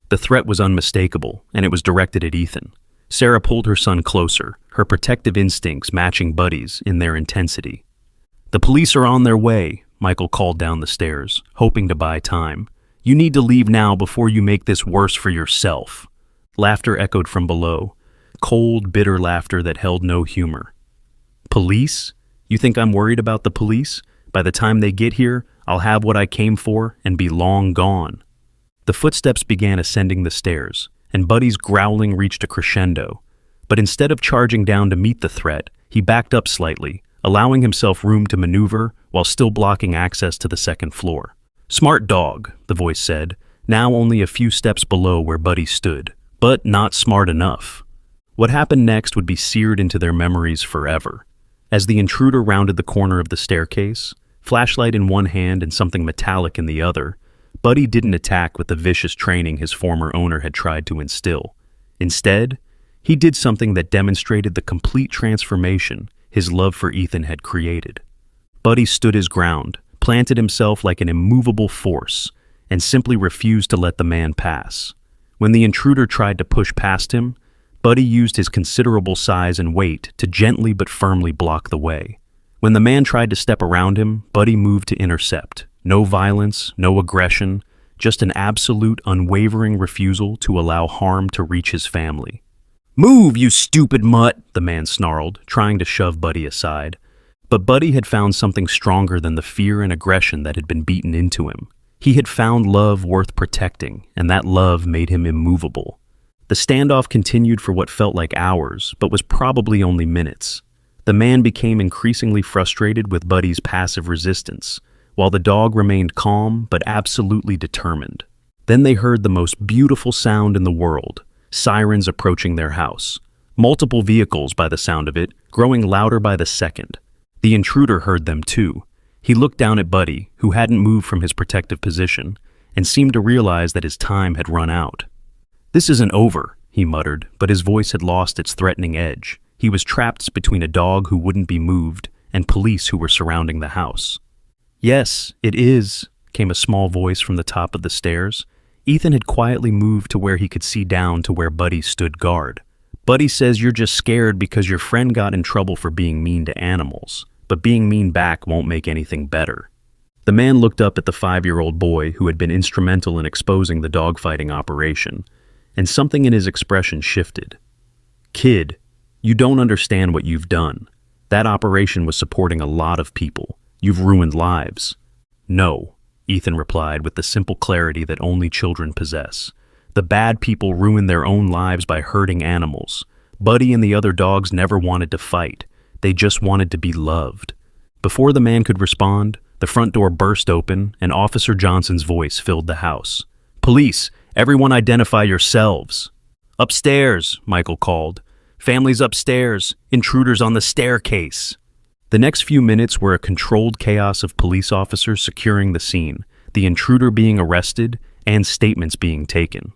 The threat was unmistakable, and it was directed at Ethan. Sarah pulled her son closer, her protective instincts matching Buddy's in their intensity. "The police are on their way," Michael called down the stairs, hoping to buy time. "You need to leave now before you make this worse for yourself." Laughter echoed from below, cold, bitter laughter that held no humor. "Police? You think I'm worried about the police? By the time they get here, I'll have what I came for and be long gone." The footsteps began ascending the stairs, and Buddy's growling reached a crescendo. But instead of charging down to meet the threat, he backed up slightly, allowing himself room to maneuver while still blocking access to the second floor. "Smart dog," the voice said, now only a few steps below where Buddy stood, but not smart enough. What happened next would be seared into their memories forever. As the intruder rounded the corner of the staircase, flashlight in one hand and something metallic in the other, Buddy didn't attack with the vicious training his former owner had tried to instill. Instead, he did something that demonstrated the complete transformation his love for Ethan had created. Buddy stood his ground, planted himself like an immovable force, and simply refused to let the man pass. When the intruder tried to push past him, Buddy used his considerable size and weight to gently but firmly block the way. When the man tried to step around him, Buddy moved to intercept. No violence, no aggression, just an absolute, unwavering refusal to allow harm to reach his family. "Move, you stupid mutt," the man snarled, trying to shove Buddy aside. But Buddy had found something stronger than the fear and aggression that had been beaten into him. He had found love worth protecting, and that love made him immovable. The standoff continued for what felt like hours, but was probably only minutes. The man became increasingly frustrated with Buddy's passive resistance, while the dog remained calm but absolutely determined. Then they heard the most beautiful sound in the world, sirens approaching their house. Multiple vehicles, by the sound of it, growing louder by the second. The intruder heard them too. He looked down at Buddy, who hadn't moved from his protective position, and seemed to realize that his time had run out. "This isn't over," he muttered, but his voice had lost its threatening edge. He was trapped between a dog who wouldn't be moved and police who were surrounding the house. "Yes, it is," came a small voice from the top of the stairs. Ethan had quietly moved to where he could see down to where Buddy stood guard. "Buddy says you're just scared because your friend got in trouble for being mean to animals, but being mean back won't make anything better." The man looked up at the 5-year-old boy who had been instrumental in exposing the dogfighting operation, and something in his expression shifted. "Kid, you don't understand what you've done. That operation was supporting a lot of people. You've ruined lives." "No," Ethan replied with the simple clarity that only children possess. "The bad people ruin their own lives by hurting animals. Buddy and the other dogs never wanted to fight. They just wanted to be loved." Before the man could respond, the front door burst open and Officer Johnson's voice filled the house. "Police, everyone identify yourselves." "Upstairs," Michael called. "Families upstairs. Intruders on the staircase." The next few minutes were a controlled chaos of police officers securing the scene, the intruder being arrested, and statements being taken.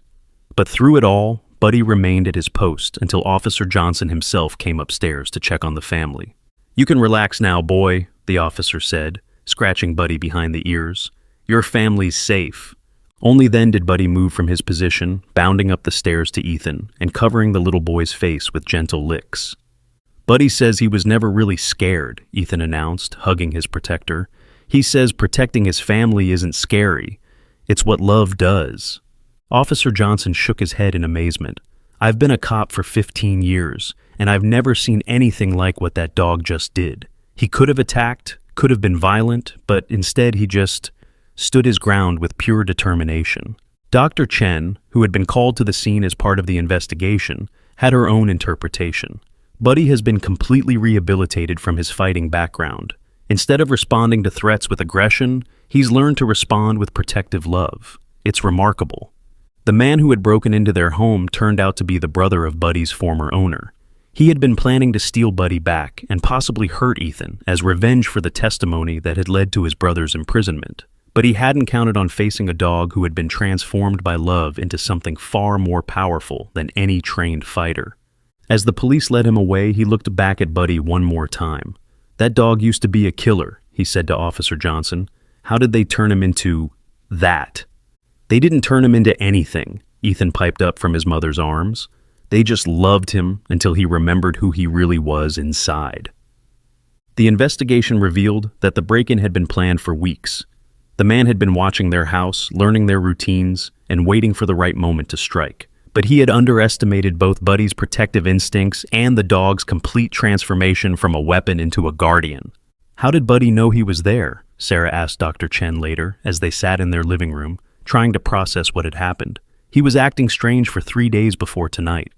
But through it all, Buddy remained at his post until Officer Johnson himself came upstairs to check on the family. "You can relax now, boy," the officer said, scratching Buddy behind the ears. "Your family's safe." Only then did Buddy move from his position, bounding up the stairs to Ethan and covering the little boy's face with gentle licks. "Buddy says he was never really scared," Ethan announced, hugging his protector. "He says protecting his family isn't scary. It's what love does." Officer Johnson shook his head in amazement. "I've been a cop for 15 years, and I've never seen anything like what that dog just did. He could have attacked, could have been violent, but instead he just stood his ground with pure determination." Dr. Chen, who had been called to the scene as part of the investigation, had her own interpretation. Buddy has been completely rehabilitated from his fighting background. Instead of responding to threats with aggression, he's learned to respond with protective love. It's remarkable. The man who had broken into their home turned out to be the brother of Buddy's former owner. He had been planning to steal Buddy back and possibly hurt Ethan as revenge for the testimony that had led to his brother's imprisonment. But he hadn't counted on facing a dog who had been transformed by love into something far more powerful than any trained fighter. As the police led him away, he looked back at Buddy one more time. "That dog used to be a killer," he said to Officer Johnson. "How did they turn him into that?" "They didn't turn him into anything," Ethan piped up from his mother's arms. "They just loved him until he remembered who he really was inside." The investigation revealed that the break-in had been planned for weeks. The man had been watching their house, learning their routines, and waiting for the right moment to strike. But he had underestimated both Buddy's protective instincts and the dog's complete transformation from a weapon into a guardian. "How did Buddy know he was there?" Sarah asked Dr. Chen later as they sat in their living room, trying to process what had happened. "He was acting strange for 3 days before tonight."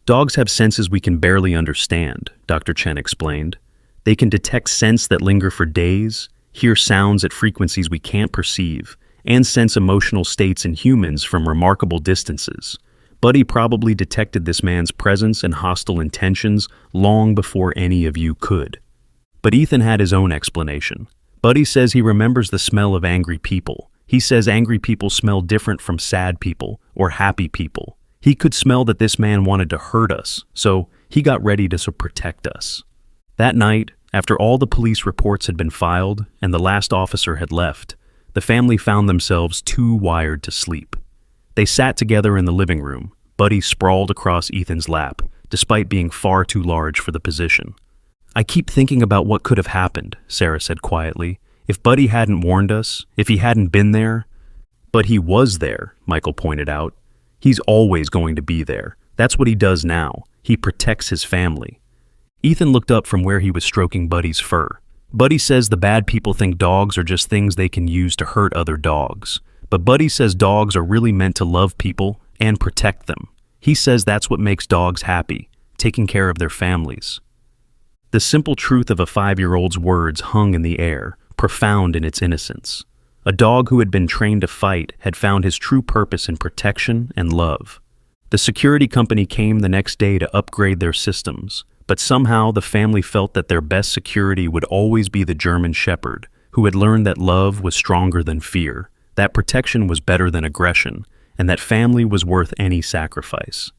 "Dogs have senses we can barely understand," Dr. Chen explained. "They can detect scents that linger for days, hear sounds at frequencies we can't perceive, and sense emotional states in humans from remarkable distances. Buddy probably detected this man's presence and hostile intentions long before any of you could." But Ethan had his own explanation. Buddy says he remembers the smell of angry people. He says angry people smell different from sad people or happy people. He could smell that this man wanted to hurt us, so he got ready to protect us. That night, after all the police reports had been filed and the last officer had left, the family found themselves too wired to sleep. They sat together in the living room, Buddy sprawled across Ethan's lap, despite being far too large for the position. "I keep thinking about what could have happened," Sarah said quietly. "If Buddy hadn't warned us, if he hadn't been there." "But he was there," Michael pointed out. "He's always going to be there. That's what he does now. He protects his family." Ethan looked up from where he was stroking Buddy's fur. "Buddy says the bad people think dogs are just things they can use to hurt other dogs. But Buddy says dogs are really meant to love people and protect them. He says that's what makes dogs happy, taking care of their families." The simple truth of a 5-year-old's words hung in the air, profound in its innocence. A dog who had been trained to fight had found his true purpose in protection and love. The security company came the next day to upgrade their systems, but somehow the family felt that their best security would always be the German Shepherd, who had learned that love was stronger than fear, that protection was better than aggression, and that family was worth any sacrifice.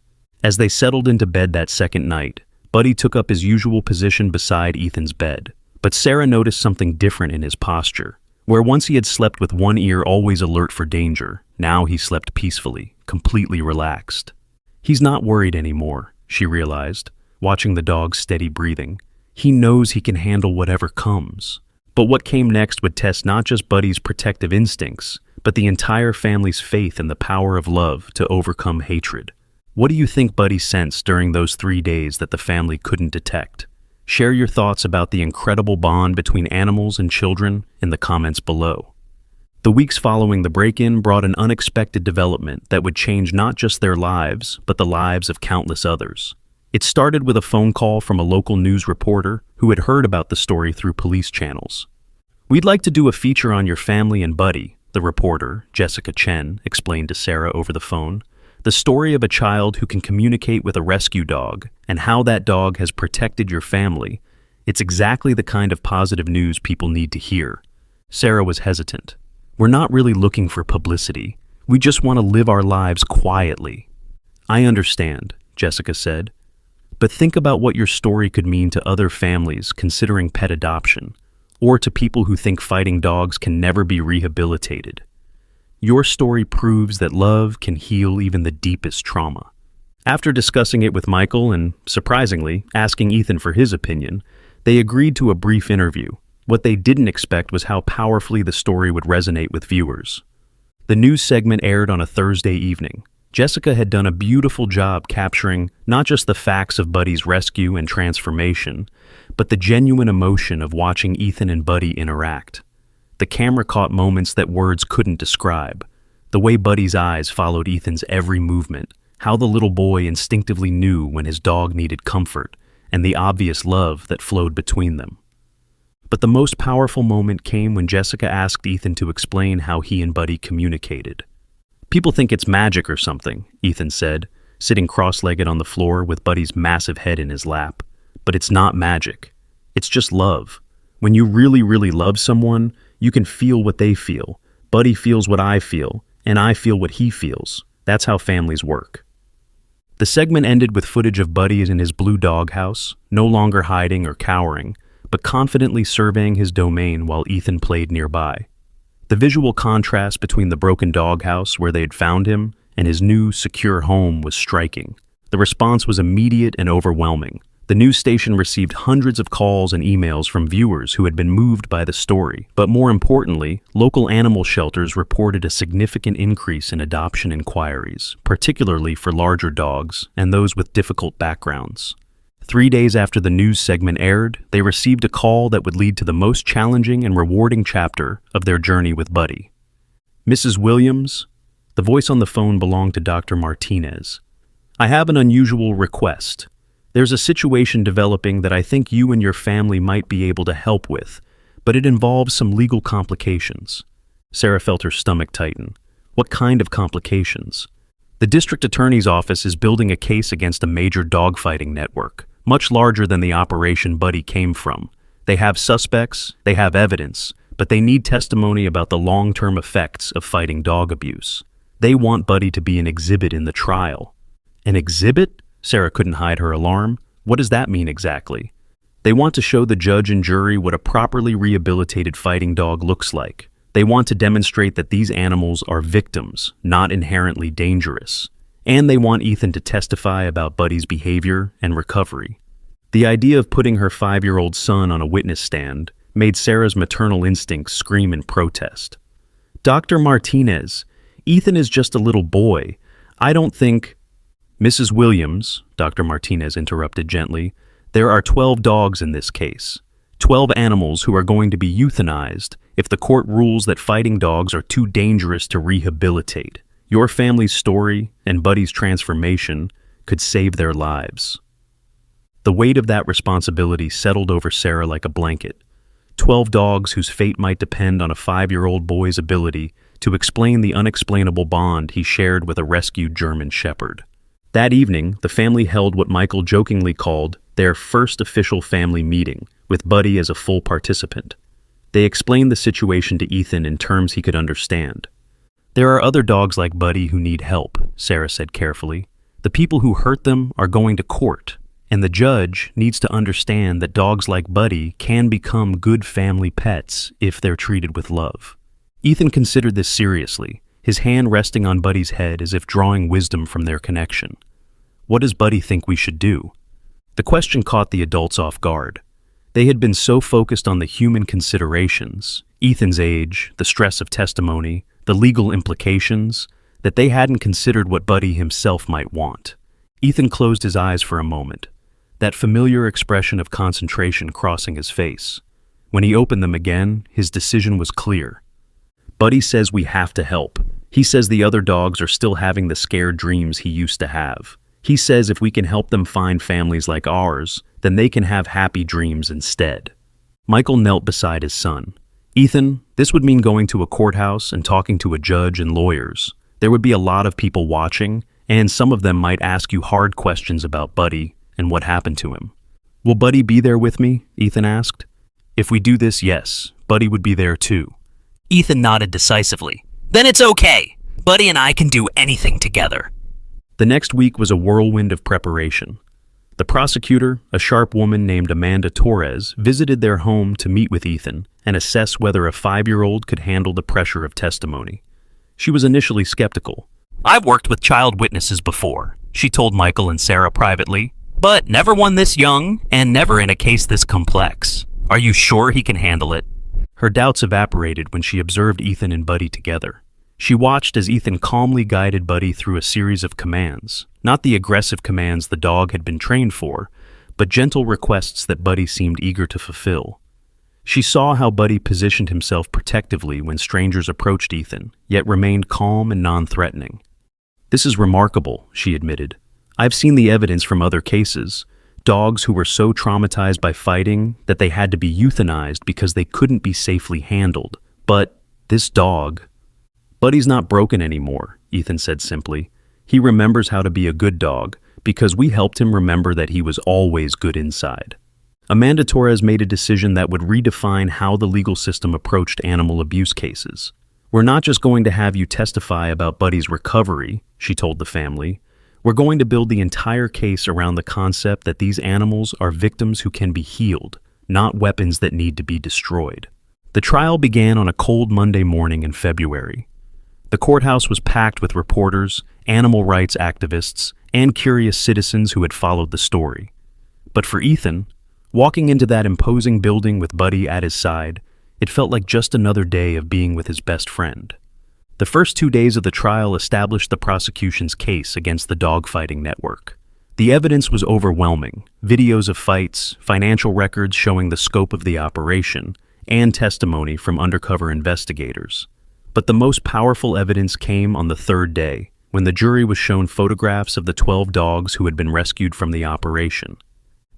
As they settled into bed that second night, Buddy took up his usual position beside Ethan's bed, but Sarah noticed something different in his posture. Where once he had slept with one ear always alert for danger, now he slept peacefully, completely relaxed. He's not worried anymore, she realized, watching the dog's steady breathing. He knows he can handle whatever comes. But what came next would test not just Buddy's protective instincts, but the entire family's faith in the power of love to overcome hatred. What do you think Buddy sensed during those 3 days that the family couldn't detect? Share your thoughts about the incredible bond between animals and children in the comments below. The weeks following the break-in brought an unexpected development that would change not just their lives, but the lives of countless others. It started with a phone call from a local news reporter who had heard about the story through police channels. "We'd like to do a feature on your family and Buddy," the reporter, Jessica Chen, explained to Sarah over the phone. "The story of a child who can communicate with a rescue dog and how that dog has protected your family. It's exactly the kind of positive news people need to hear." Sarah was hesitant. "We're not really looking for publicity. We just want to live our lives quietly." "I understand," Jessica said. "But think about what your story could mean to other families considering pet adoption, or to people who think fighting dogs can never be rehabilitated. Your story proves that love can heal even the deepest trauma." After discussing it with Michael and, surprisingly, asking Ethan for his opinion, they agreed to a brief interview. What they didn't expect was how powerfully the story would resonate with viewers. The news segment aired on a Thursday evening. Jessica had done a beautiful job capturing not just the facts of Buddy's rescue and transformation, but the genuine emotion of watching Ethan and Buddy interact. The camera caught moments that words couldn't describe. The way Buddy's eyes followed Ethan's every movement, how the little boy instinctively knew when his dog needed comfort, and the obvious love that flowed between them. But the most powerful moment came when Jessica asked Ethan to explain how he and Buddy communicated. "People think it's magic or something," Ethan said, sitting cross-legged on the floor with Buddy's massive head in his lap. "But it's not magic. It's just love. When you really, really love someone, you can feel what they feel. Buddy feels what I feel, and I feel what he feels. That's how families work." The segment ended with footage of Buddy in his blue doghouse, no longer hiding or cowering, but confidently surveying his domain while Ethan played nearby. The visual contrast between the broken doghouse where they had found him and his new, secure home was striking. The response was immediate and overwhelming. The news station received hundreds of calls and emails from viewers who had been moved by the story, but more importantly, local animal shelters reported a significant increase in adoption inquiries, particularly for larger dogs and those with difficult backgrounds. 3 days after the news segment aired, they received a call that would lead to the most challenging and rewarding chapter of their journey with Buddy. "Mrs. Williams," the voice on the phone belonged to Dr. Martinez. "I have an unusual request. There's a situation developing that I think you and your family might be able to help with, but it involves some legal complications." Sarah felt her stomach tighten. What kind of complications? The district attorney's office is building a case against a major dogfighting network, much larger than the operation Buddy came from. They have suspects, they have evidence, but they need testimony about the long-term effects of fighting dog abuse. They want Buddy to be an exhibit in the trial. An exhibit? Sarah couldn't hide her alarm. What does that mean exactly? They want to show the judge and jury what a properly rehabilitated fighting dog looks like. They want to demonstrate that these animals are victims, not inherently dangerous. And they want Ethan to testify about Buddy's behavior and recovery. The idea of putting her 5-year-old son on a witness stand made Sarah's maternal instincts scream in protest. Dr. Martinez, Ethan is just a little boy. I don't think... Mrs. Williams, Dr. Martinez interrupted gently, there are 12 dogs in this case. 12 animals who are going to be euthanized if the court rules that fighting dogs are too dangerous to rehabilitate. Your family's story and Buddy's transformation could save their lives. The weight of that responsibility settled over Sarah like a blanket. 12 dogs whose fate might depend on a 5-year-old boy's ability to explain the unexplainable bond he shared with a rescued German shepherd. That evening, the family held what Michael jokingly called their first official family meeting, with Buddy as a full participant. They explained the situation to Ethan in terms he could understand. There are other dogs like Buddy who need help, Sarah said carefully. The people who hurt them are going to court, and the judge needs to understand that dogs like Buddy can become good family pets if they're treated with love. Ethan considered this seriously, his hand resting on Buddy's head as if drawing wisdom from their connection. What does Buddy think we should do? The question caught the adults off guard. They had been so focused on the human considerations, Ethan's age, the stress of testimony, the legal implications, that they hadn't considered what Buddy himself might want. Ethan closed his eyes for a moment, that familiar expression of concentration crossing his face. When he opened them again, his decision was clear. Buddy says we have to help. He says the other dogs are still having the scared dreams he used to have. He says if we can help them find families like ours, then they can have happy dreams instead. Michael knelt beside his son. Ethan, this would mean going to a courthouse and talking to a judge and lawyers. There would be a lot of people watching, and some of them might ask you hard questions about Buddy and what happened to him. Will Buddy be there with me? Ethan asked. If we do this, yes, Buddy would be there too.
Ethan nodded decisively. Then it's okay. Buddy and I can do anything together.
The next week was a whirlwind of preparation. The prosecutor, a sharp woman named Amanda Torres, visited their home to meet with Ethan and assess whether a 5-year-old could handle the pressure of testimony. She was initially skeptical.
I've worked with child witnesses before, she told Michael and Sarah privately, but never one this young and never in a case this complex. Are you sure he can handle it?
Her doubts evaporated when she observed Ethan and Buddy together. She watched as Ethan calmly guided Buddy through a series of commands, not the aggressive commands the dog had been trained for, but gentle requests that Buddy seemed eager to fulfill. She saw how Buddy positioned himself protectively when strangers approached Ethan, yet remained calm and non-threatening. This is remarkable, she admitted. I've seen the evidence from other cases. Dogs who were so traumatized by fighting that they had to be euthanized because they couldn't be safely handled. But this dog... Buddy's not broken anymore, Ethan said simply. He remembers how to be a good dog because we helped him remember that he was always good inside. Amanda Torres made a decision that would redefine how the legal system approached animal abuse cases. We're not just going to have you testify about Buddy's recovery, she told the family. We're going to build the entire case around the concept that these animals are victims who can be healed, not weapons that need to be destroyed. The trial began on a cold Monday morning in February. The courthouse was packed with reporters, animal rights activists, and curious citizens who had followed the story. But for Ethan, walking into that imposing building with Buddy at his side, it felt like just another day of being with his best friend. The first 2 days of the trial established the prosecution's case against the dogfighting network. The evidence was overwhelming: videos of fights, financial records showing the scope of the operation, and testimony from undercover investigators. But the most powerful evidence came on the third day, when the jury was shown photographs of the 12 dogs who had been rescued from the operation.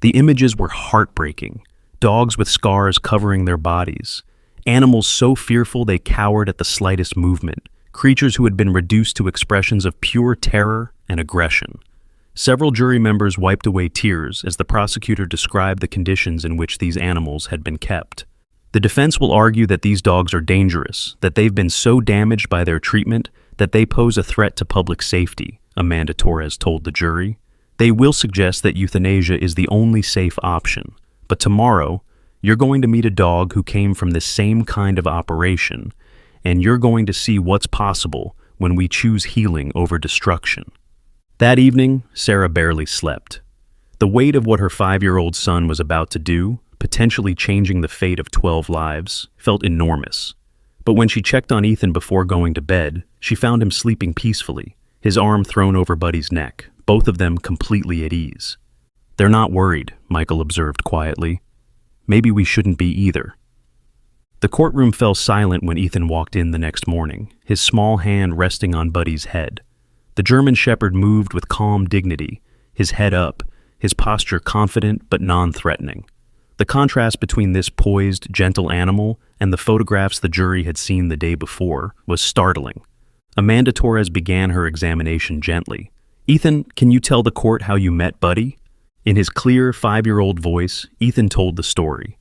The images were heartbreaking: dogs with scars covering their bodies, animals so fearful they cowered at the slightest movement, creatures who had been reduced to expressions of pure terror and aggression. Several jury members wiped away tears as the prosecutor described the conditions in which these animals had been kept. The defense will argue that these dogs are dangerous, that they've been so damaged by their treatment that they pose a threat to public safety, Amanda Torres told the jury. They will suggest that euthanasia is the only safe option. But tomorrow, you're going to meet a dog who came from the same kind of operation, and you're going to see what's possible when we choose healing over destruction. That evening, Sarah barely slept. The weight of what her 5-year-old son was about to do, potentially changing the fate of 12 lives, felt enormous. But when she checked on Ethan before going to bed, she found him sleeping peacefully, his arm thrown over Buddy's neck, both of them completely at ease. "They're not worried," Michael observed quietly. "Maybe we shouldn't be either." The courtroom fell silent when Ethan walked in the next morning, his small hand resting on Buddy's head. The German Shepherd moved with calm dignity, his head up, his posture confident but non-threatening. The contrast between this poised, gentle animal and the photographs the jury had seen the day before was startling. Amanda Torres began her examination gently. "Ethan, can you tell the court how you met Buddy?" In his clear 5-year-old voice, Ethan told the story.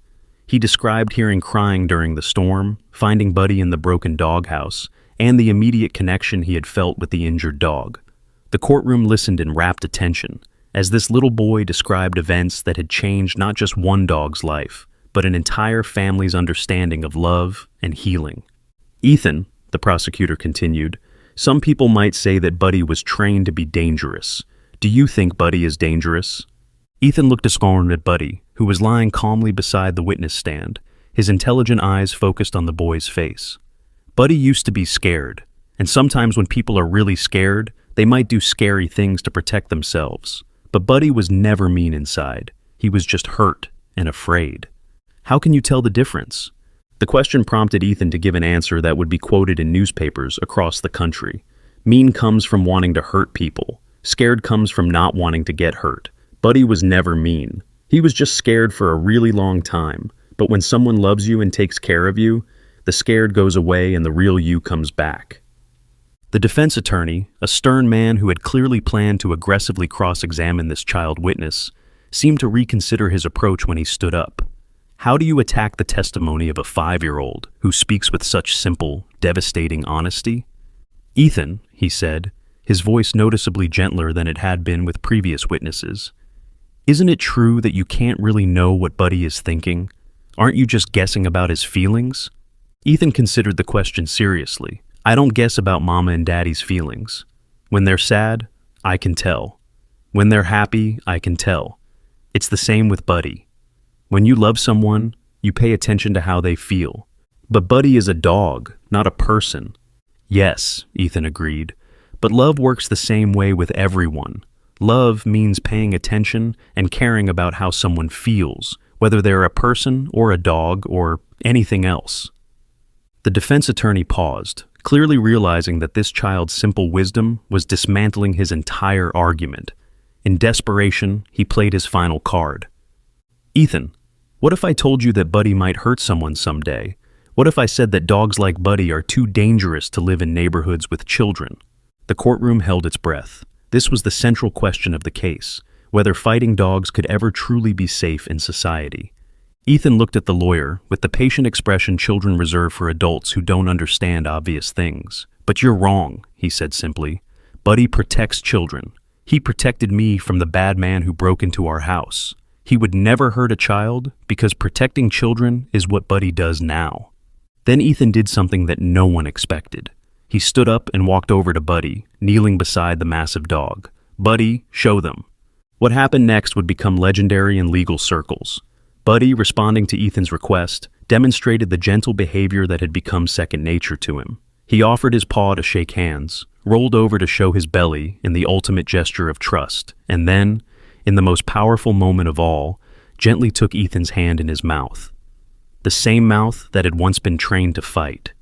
He described hearing crying during the storm, finding Buddy in the broken doghouse, and the immediate connection he had felt with the injured dog. The courtroom listened in rapt attention, as this little boy described events that had changed not just one dog's life, but an entire family's understanding of love and healing. "Ethan," the prosecutor continued, "some people might say that Buddy was trained to be dangerous. Do you think Buddy is dangerous?" Ethan looked askance at Buddy, who was lying calmly beside the witness stand, his intelligent eyes focused on the boy's face. "Buddy used to be scared, and sometimes when people are really scared, they might do scary things to protect themselves. But Buddy was never mean inside. He was just hurt and afraid." "How can you tell the difference?" The question prompted Ethan to give an answer that would be quoted in newspapers across the country. "Mean comes from wanting to hurt people. Scared comes from not wanting to get hurt. Buddy was never mean. He was just scared for a really long time. But when someone loves you and takes care of you, the scared goes away and the real you comes back." The defense attorney, a stern man who had clearly planned to aggressively cross-examine this child witness, seemed to reconsider his approach when he stood up. "How do you attack the testimony of a 5-year-old who speaks with such simple, devastating honesty?" "Ethan," he said, his voice noticeably gentler than it had been with previous witnesses, "isn't it true that you can't really know what Buddy is thinking? Aren't you just guessing about his feelings?" Ethan considered the question seriously. "I don't guess about Mama and Daddy's feelings. When they're sad, I can tell. When they're happy, I can tell. It's the same with Buddy. When you love someone, you pay attention to how they feel. But Buddy is a dog, not a person." "Yes," Ethan agreed, "but love works the same way with everyone. Love means paying attention and caring about how someone feels, whether they're a person or a dog or anything else." The defense attorney paused, clearly realizing that this child's simple wisdom was dismantling his entire argument. In desperation, he played his final card. "Ethan, what if I told you that Buddy might hurt someone someday? What if I said that dogs like Buddy are too dangerous to live in neighborhoods with children?" The courtroom held its breath. This was the central question of the case, whether fighting dogs could ever truly be safe in society. Ethan looked at the lawyer with the patient expression children reserve for adults who don't understand obvious things. "But you're wrong," he said simply. "Buddy protects children. He protected me from the bad man who broke into our house. He would never hurt a child because protecting children is what Buddy does now." Then Ethan did something that no one expected. He stood up and walked over to Buddy, kneeling beside the massive dog. "Buddy, show them." What happened next would become legendary in legal circles. Buddy, responding to Ethan's request, demonstrated the gentle behavior that had become second nature to him. He offered his paw to shake hands, rolled over to show his belly in the ultimate gesture of trust, and then, in the most powerful moment of all, gently took Ethan's hand in his mouth. The same mouth that had once been trained to fight,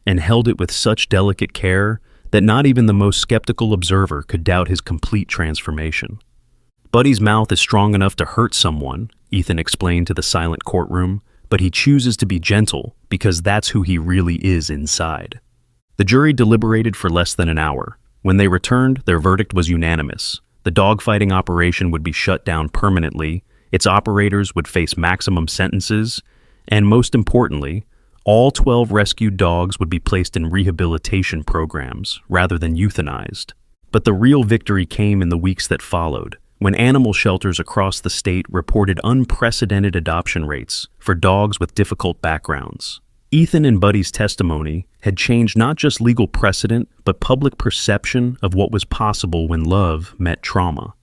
and held it with such delicate care that not even the most skeptical observer could doubt his complete transformation. "Buddy's mouth is strong enough to hurt someone," Ethan explained to the silent courtroom, "but he chooses to be gentle because that's who he really is inside." The jury deliberated for less than an hour. When they returned, their verdict was unanimous. The dogfighting operation would be shut down permanently, its operators would face maximum sentences, And most importantly, all 12 rescued dogs would be placed in rehabilitation programs rather than euthanized. But the real victory came in the weeks that followed, when animal shelters across the state reported unprecedented adoption rates for dogs with difficult backgrounds. Ethan and Buddy's testimony had changed not just legal precedent, but public perception of what was possible when love met trauma.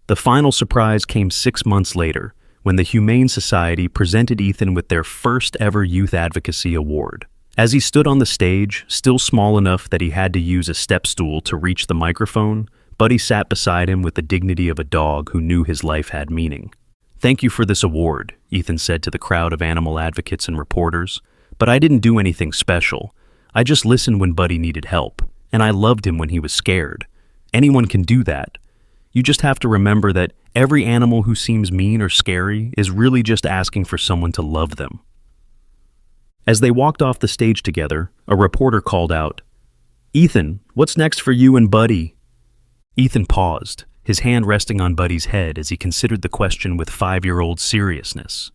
The final surprise came 6 months later, when the Humane Society presented Ethan with their first ever Youth Advocacy Award. As he stood on the stage, still small enough that he had to use a step stool to reach the microphone, Buddy sat beside him with the dignity of a dog who knew his life had meaning. "Thank you for this award," Ethan said to the crowd of animal advocates and reporters, "but I didn't do anything special. I just listened when Buddy needed help, and I loved him when he was scared. Anyone can do that. You just have to remember that every animal who seems mean or scary is really just asking for someone to love them." As they walked off the stage together, a reporter called out, "Ethan, what's next for you and Buddy?" Ethan paused, his hand resting on Buddy's head as he considered the question with 5-year-old seriousness.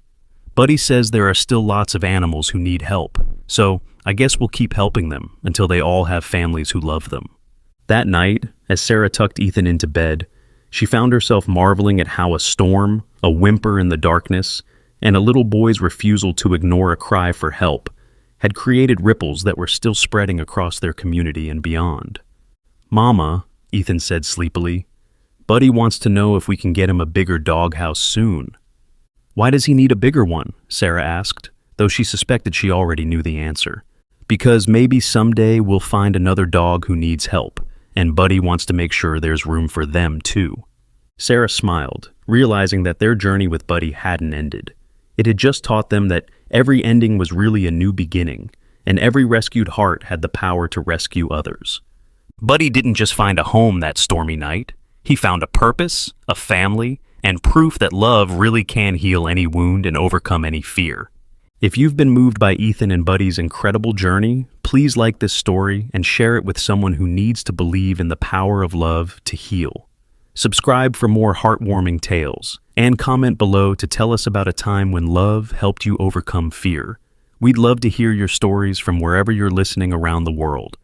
"Buddy says there are still lots of animals who need help, so I guess we'll keep helping them until they all have families who love them." That night, as Sarah tucked Ethan into bed, she found herself marveling at how a storm, a whimper in the darkness, and a little boy's refusal to ignore a cry for help had created ripples that were still spreading across their community and beyond. "Mama," Ethan said sleepily, "Buddy wants to know if we can get him a bigger doghouse soon." "Why does he need a bigger one?" Sarah asked, though she suspected she already knew the answer. "Because maybe someday we'll find another dog who needs help, and Buddy wants to make sure there's room for them too." Sarah smiled, realizing that their journey with Buddy hadn't ended. It had just taught them that every ending was really a new beginning, and every rescued heart had the power to rescue others. Buddy didn't just find a home that stormy night. He found a purpose, a family, and proof that love really can heal any wound and overcome any fear. If you've been moved by Ethan and Buddy's incredible journey, please like this story and share it with someone who needs to believe in the power of love to heal. Subscribe for more heartwarming tales, and comment below to tell us about a time when love helped you overcome fear. We'd love to hear your stories from wherever you're listening around the world.